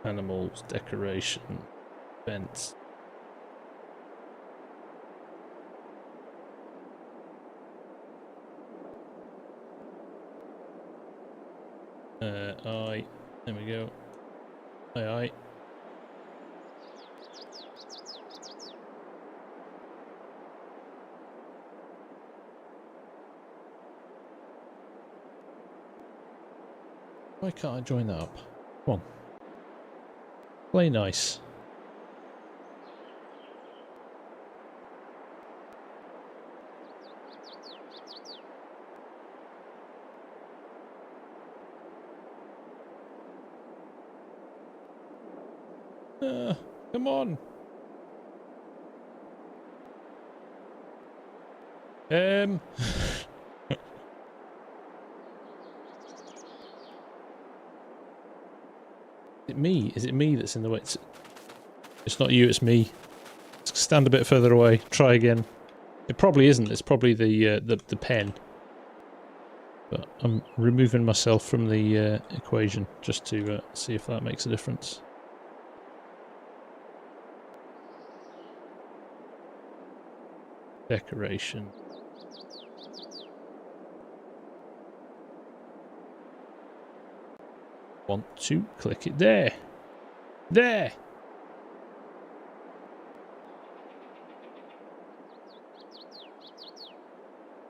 Animals, decoration, fence. There we go. Aye. Why can't I join that up? Come on. Play nice. Come on. Is it me? Is it me that's in the way? It's not you, it's me. Stand a bit further away. Try again. It probably isn't. It's probably the pen. But I'm removing myself from the equation just to see if that makes a difference. Decoration. Want to click it there. There!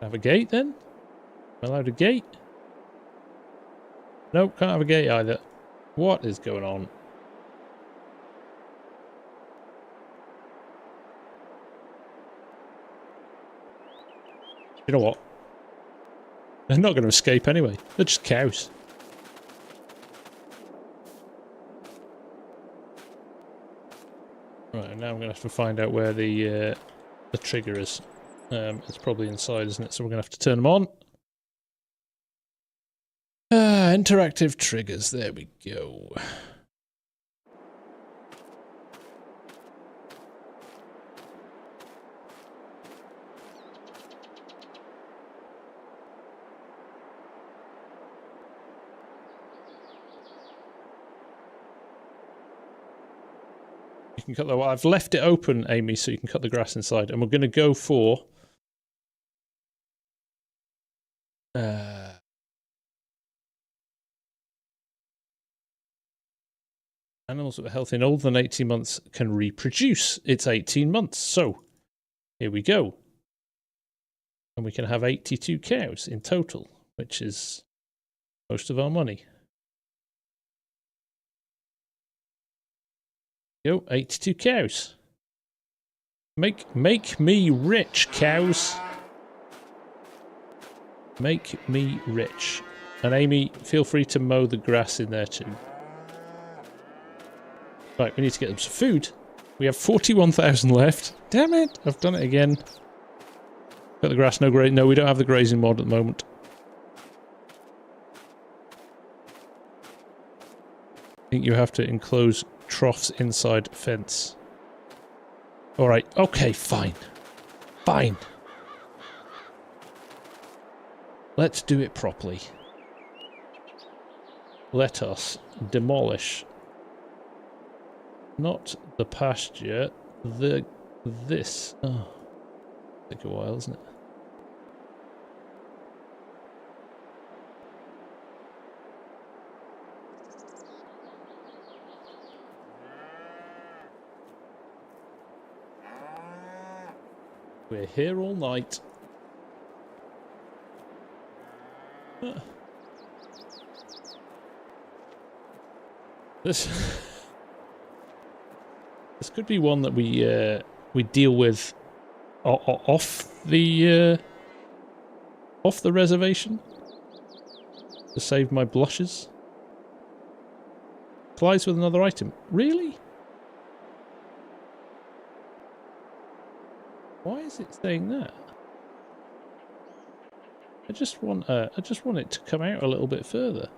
Have a gate then? Am I allowed a gate? Nope, can't have a gate either. What is going on? You know what? They're not going to escape anyway. They're just cows. Right, now I'm going to have to find out where the trigger is. It's probably inside, isn't it? So we're going to have to turn them on. Interactive triggers. There we go. You can cut the. Well, I've left it open, Amy, so you can cut the grass inside, and we're going to go for. Animals that are healthy and older than 18 months can reproduce. It's 18 months, so here we go. And we can have 82 cows in total, which is most of our money. Go, 82 cows. Make me rich, cows. Make me rich. And Amy, feel free to mow the grass in there too. Right, we need to get them some food. We have 41,000 left. Damn it, I've done it again. Got the grass, no graze. No, we don't have the grazing mod at the moment. I think you have to enclose troughs inside fence. Alright, okay, fine. Fine. Let's do it properly. Let us demolish not the pasture, this. Oh, take a while, isn't it? We're here all night. This could be one that we deal with off the reservation to save my blushes. Applies with another item. Really? Why is it saying that? I just want it to come out a little bit further.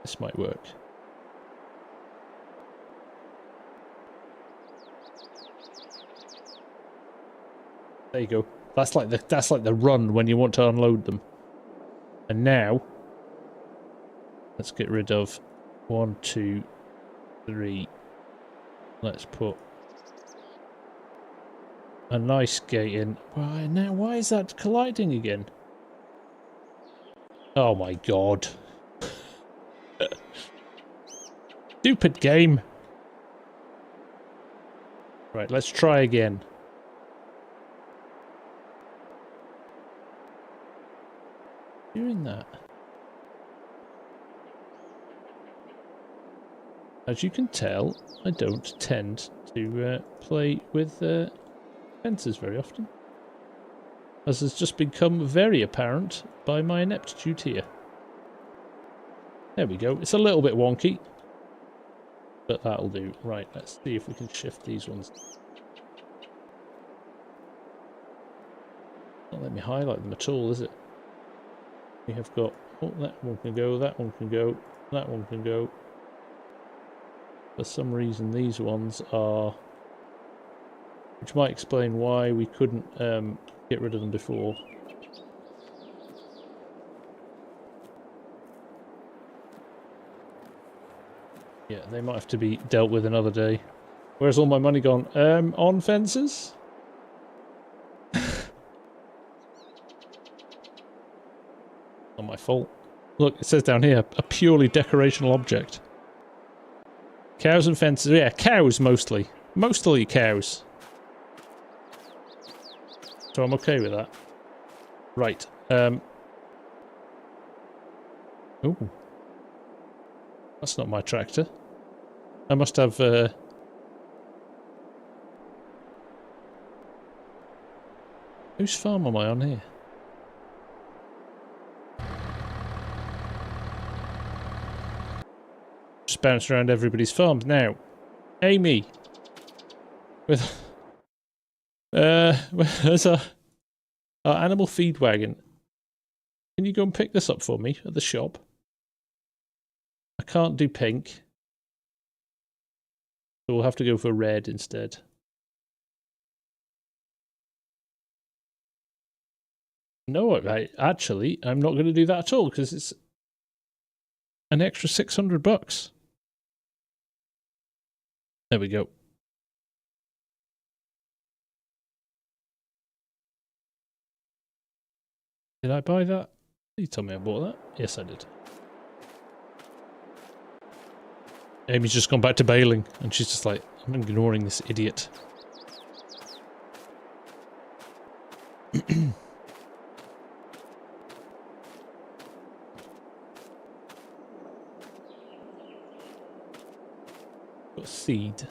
This might work. There you go. That's like the run when you want to unload them. And now let's get rid of 1, 2, 3. Let's put a nice gate in. Why now? Why is that colliding again? Oh my god. Stupid game. Right, let's try again. doing that? As you can tell, I don't tend to play with fences very often, as has just become very apparent by my ineptitude here. There we go. It's a little bit wonky, but that'll do. Right, let's see if we can shift these ones. Not let me highlight them at all, is it? We have got... Oh, that one can go, that one can go, that one can go. For some reason, these ones are... Which might explain why we couldn't get rid of them before. Yeah, they might have to be dealt with another day. Where's all my money gone? On fences? Not my fault. Look, it says down here, a purely decorational object. Cows and fences. Yeah, cows mostly. Mostly cows. So I'm okay with that. Right. Ooh. That's not my tractor. I must have... Whose farm am I on here? Just bounce around everybody's farms. Now, Amy. With... There's our animal feed wagon. Can you go and pick this up for me at the shop? I can't do pink. So we'll have to go for red instead. No, actually, I'm not going to do that at all because it's an extra $600. There we go. Did I buy that? You told me I bought that. Yes, I did. Amy's just gone back to bailing, and she's just like, I'm ignoring this idiot. Got seed.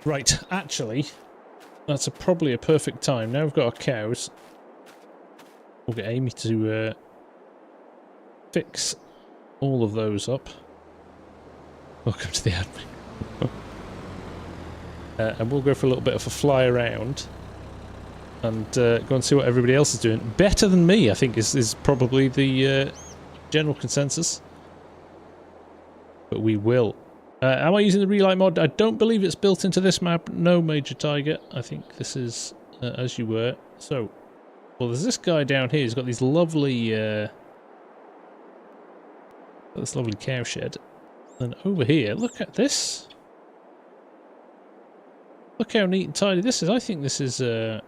Right, actually, that's probably a perfect time. Now we've got our cows. We'll get Amy to fix all of those up. Welcome to the admin. And we'll go for a little bit of a fly around and go and see what everybody else is doing. Better than me, I think, is probably the general consensus. But we will. Am I using the relight mod? I don't believe it's built into this map. No, Major Tiger. I think this is as you were. So, well, there's this guy down here. He's got these lovely, this lovely cow shed. And over here, look at this. Look how neat and tidy this is. I think this is. Oh,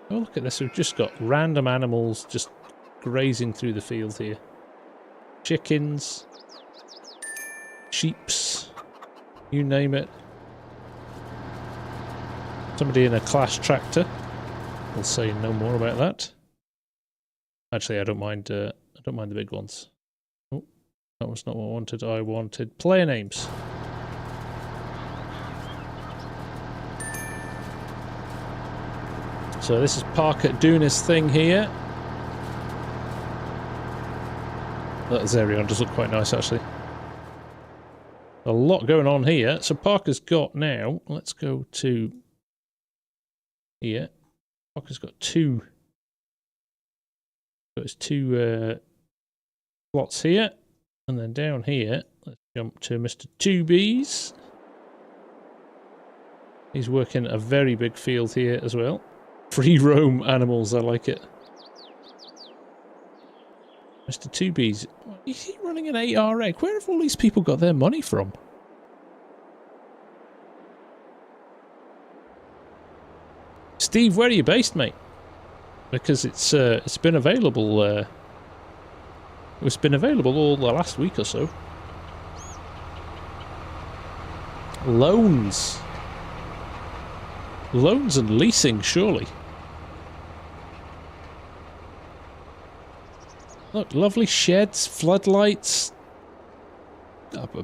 look at this. We've just got random animals just grazing through the field here. Chickens, sheeps, you name it. Somebody in a class tractor. We'll say no more about that. Actually, I don't mind the big ones. Oh, that was not what I wanted. I wanted player names. So this is Parker doing his thing here. That Zerion does look quite nice, actually. A lot going on here. So Parker's got now... Let's go to... here. Parker's got two... Got his two plots here. And then down here, let's jump to Mr. 2B's. He's working a very big field here as well. Free roam animals, I like it. Mr. 2B's, is he running an 8RX? Where have all these people got their money from? Steve, where are you based, mate? Because it's been available. It's been available all the last week or so. Loans. Loans and leasing, surely. Look, lovely sheds, floodlights.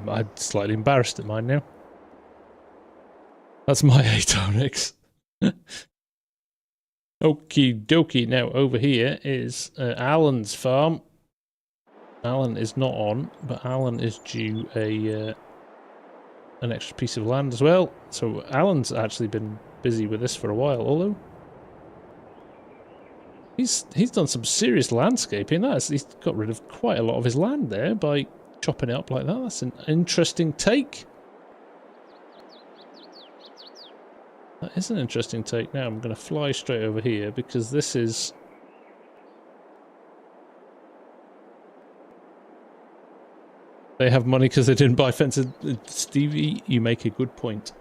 I'm slightly embarrassed at mine now. That's my 8 Onyx. Okie dokie. Now, over here is Alan's farm. Alan is not on, but Alan is due an extra piece of land as well. So Alan's actually been busy with this for a while, although he's done some serious landscaping. He's got rid of quite a lot of his land there by chopping it up like that. That's an interesting take. That is an interesting take. Now I'm going to fly straight over here because this is... They have money because they didn't buy fences. Stevie, you make a good point.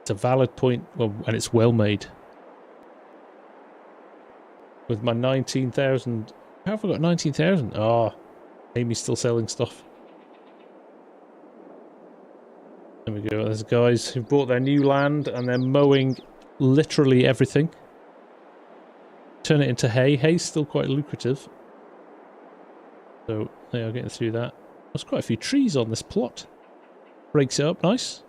It's a valid point, well, and it's well made. With my 19,000... How have I got 19,000? Ah, Amy's still selling stuff. There we go. There's guys who bought their new land and they're mowing literally everything. Turn it into hay. Hay's still quite lucrative. So they are getting through that. There's quite a few trees on this plot. Breaks it up nice.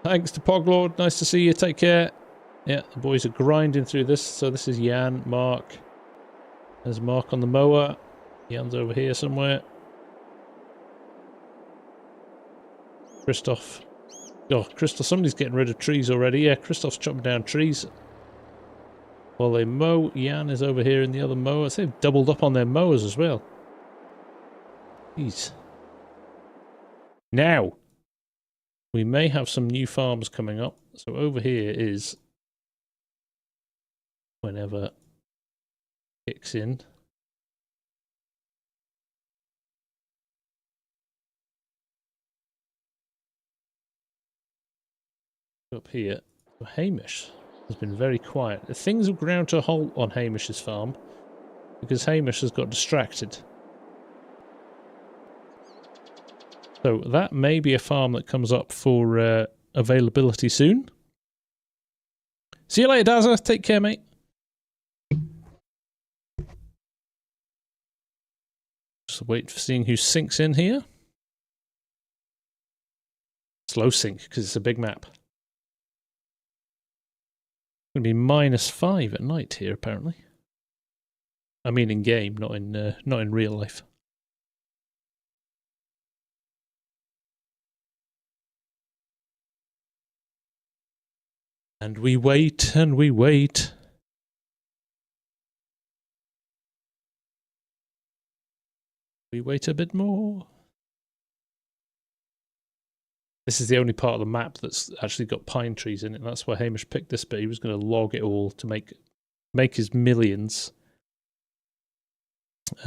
Thanks to Poglord. Nice to see you. Take care. Yeah, the boys are grinding through this. So this is Jan, Mark. There's Mark on the mower. Jan's over here somewhere. Christoph. Oh, Christoph, somebody's getting rid of trees already. Yeah, Christoph's chopping down trees while they mow. Jan is over here in the other mower. They've doubled up on their mowers as well. Jeez. Now, we may have some new farms coming up. So over here is whenever kicks in. Up here, Hamish has been very quiet. Things have ground to a halt on Hamish's farm because Hamish has got distracted. So that may be a farm that comes up for availability soon. See you later, Dazza. Take care, mate. Just wait for seeing who sinks in here. Slow sink because it's a big map. It's going to be -5 at night here, apparently. I mean, in game, not in real life. And we wait, and we wait. We wait a bit more. This is the only part of the map that's actually got pine trees in it. That's why Hamish picked this bit. He was going to log it all to make his millions. It's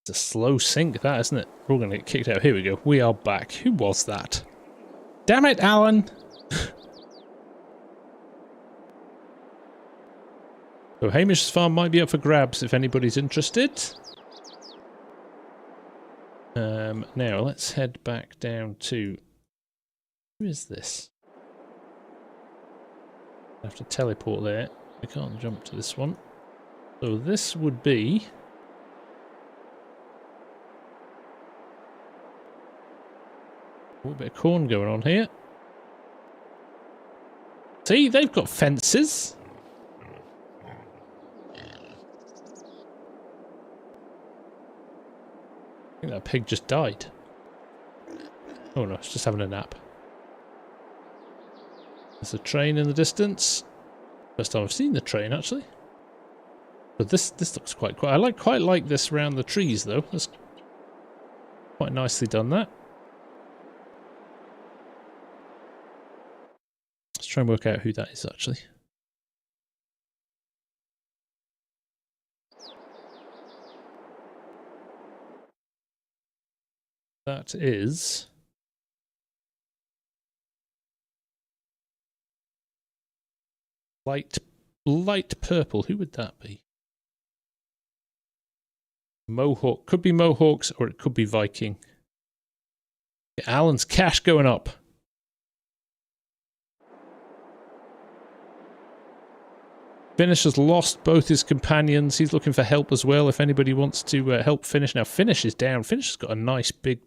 a slow sink, that, isn't it? We're all going to get kicked out. Here we go. We are back. Who was that? Damn it, Alan! So Hamish's farm might be up for grabs if anybody's interested. Now let's head back down to... Who is this? I have to teleport there. I can't jump to this one. So this would be... a bit of corn going on here. See, they've got fences. I think that pig just died. Oh no, it's just having a nap. There's a train in the distance. First time I've seen the train, actually. But this looks quite quiet. I quite like this around the trees, though. That's quite nicely done, that. Let's try and work out who that is, actually. That is... light purple. Who would that be? Mohawk. Could be Mohawks or it could be Viking. Alan's cash going up. Finish has lost both his companions. He's looking for help as well if anybody wants to help Finish. Now, Finish is down. Finish has got a nice big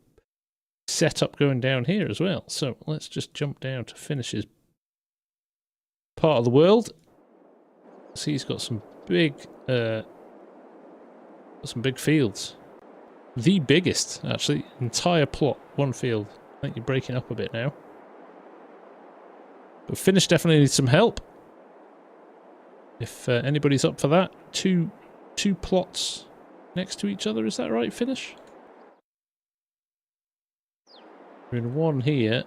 setup going down here as well. So let's just jump down to Finish's part of the world. See, he's got some big fields. The biggest, actually. Entire plot, one field. I think you're breaking up a bit now. But Finish definitely needs some help. If anybody's up for that. Two plots next to each other, is that right, Finish? You're in one here,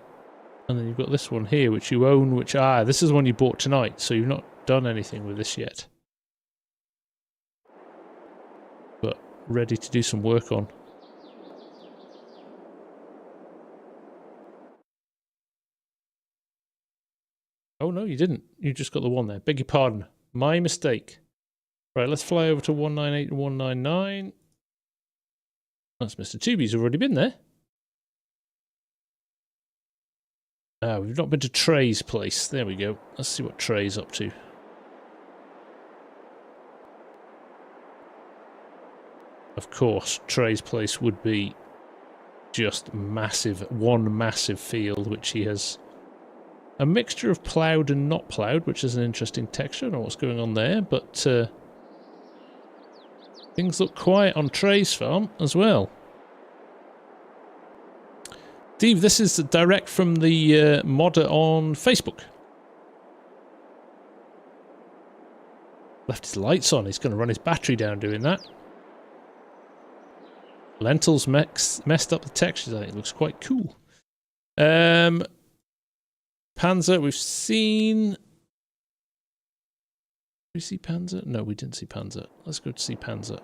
and then you've got this one here, which you own, which, this is the one you bought tonight, so you've not done anything with this yet. But ready to do some work on. Oh no, you didn't. You just got the one there. Beg your pardon. My mistake. Right, let's fly over to 198 and 199. That's Mr. Tubi's already been there. We've not been to Trey's place. There we go. Let's see what Trey's up to. Of course, Trey's place would be just massive, one massive field, which he has a mixture of ploughed and not ploughed, which is an interesting texture. I don't know what's going on there, but things look quiet on Trey's farm as well. Steve, this is direct from the modder on Facebook. Left his lights on. He's going to run his battery down doing that. Lentils messed up the textures. I think it looks quite cool. Panzer, we've seen. Did we see Panzer? No, we didn't see Panzer. Let's go to see Panzer.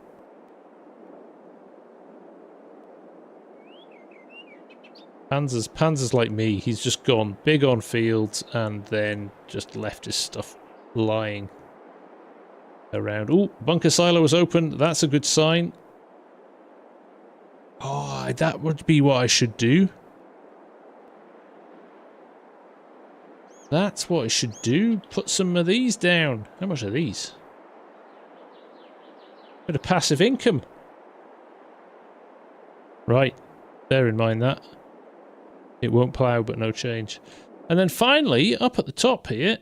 Panzer's like me. He's just gone big on fields and then just left his stuff lying around. Oh, bunker silo was open. That's a good sign. Oh, that would be what I should do. That's what I should do. Put some of these down. How much are these? Bit of passive income. Right. Bear in mind that. It won't plough, but no change. And then finally, up at the top here,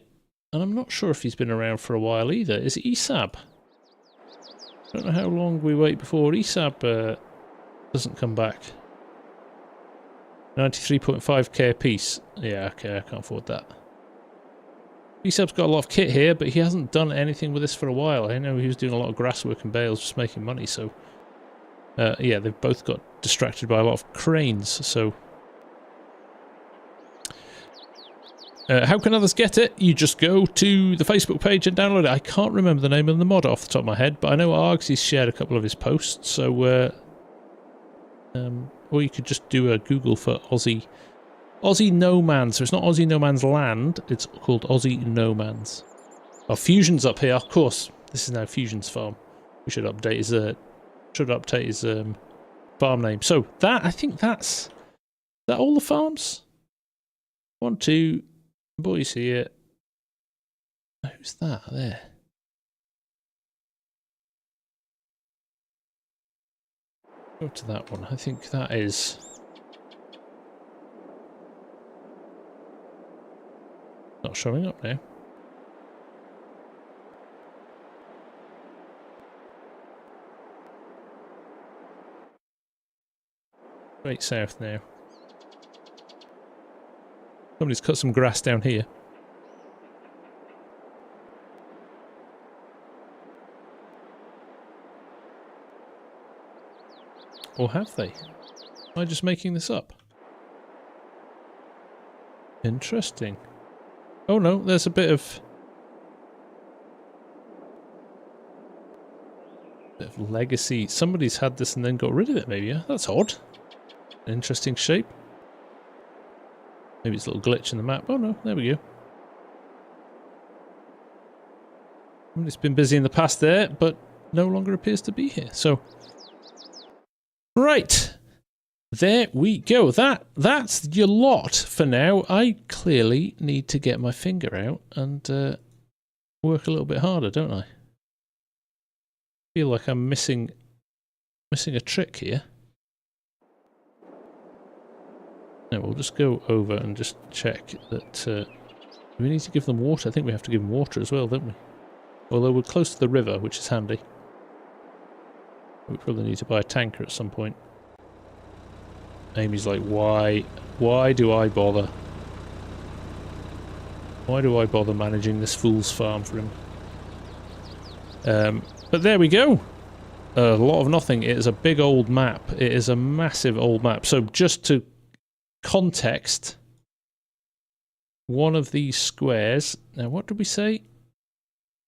and I'm not sure if he's been around for a while either, is Esab. I don't know how long we wait before Esab doesn't come back. 93.5k a piece. Yeah, okay, I can't afford that. Esab's got a lot of kit here, but he hasn't done anything with this for a while. I know he was doing a lot of grass work and bales, just making money, so... yeah, they've both got distracted by a lot of cranes, so... how can others get it? You just go to the Facebook page and download it. I can't remember the name of the mod off the top of my head, but I know Argsy's shared a couple of his posts, so... or you could just do a Google for Aussie No Mans. So it's not Aussie No Mans Land, it's called Aussie No Mans. Oh, Fusion's up here, of course. This is now Fusion's farm. We should update his farm name. So that, I think that's... Is that all the farms? 1, 2... Boys here. Who's that there? Go to that one. I think that is... Not showing up now. Straight south now. Somebody's cut some grass down here. Or have they? Am I just making this up? Interesting. Oh no, there's a bit of legacy. Somebody's had this and then got rid of it, maybe. Yeah? That's odd. An interesting shape. Maybe it's a little glitch in the map. Oh no, there we go. Somebody's been busy in the past there, but no longer appears to be here. So, Right. There we go. That's your lot for now. I clearly need to get my finger out and work a little bit harder, don't I? Feel like I'm missing a trick here. Now we'll just go over and just check that we need to give them water. I think we have to give them water as well, don't we? Although we're close to the river, which is handy. We probably need to buy a tanker at some point. Amy's like, why do I bother? Why do I bother managing this fool's farm for him? But there we go. A lot of nothing. It is a big old map. It is a massive old map. So just to context, one of these squares, now what did we say?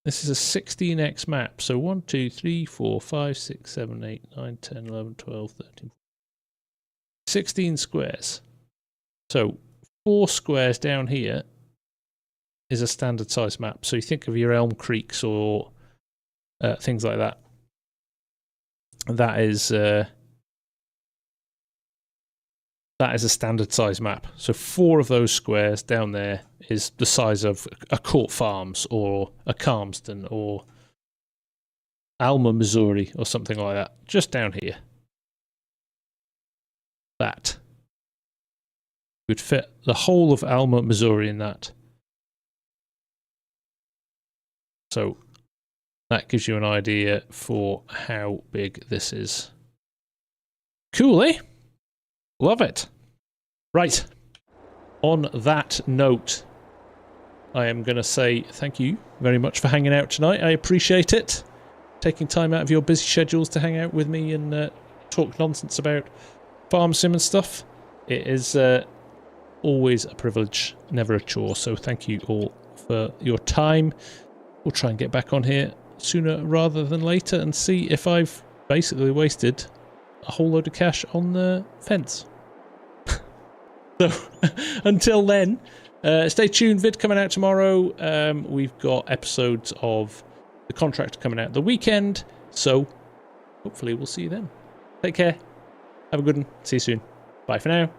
This is a 16x map. So 1, 2, 3, 4, 5, 6, 7, 8, 9, 10, 11, 12, 13, 16 squares. So 4 squares down here is a standard size map. So you think of your Elm Creeks or things like that. That is a standard size map. So 4 of those squares down there is the size of a Court Farms or a Calmston or Alma, Missouri or something like that. Just down here. That would fit the whole of Alma, Missouri in that. So that gives you an idea for how big this is. Cool, eh? Love it. Right. On that note, I am going to say thank you very much for hanging out tonight. I appreciate it. Taking time out of your busy schedules to hang out with me and talk nonsense about FarmSim and stuff. It is always a privilege, never a chore. So thank you all for your time. We'll try and get back on here sooner rather than later and see if I've basically wasted a whole load of cash on the fence. So until then, stay tuned. Vid coming out tomorrow. We've got episodes of The Contractor coming out the weekend. So hopefully we'll see you then. Take care. Have a good one. See you soon. Bye for now.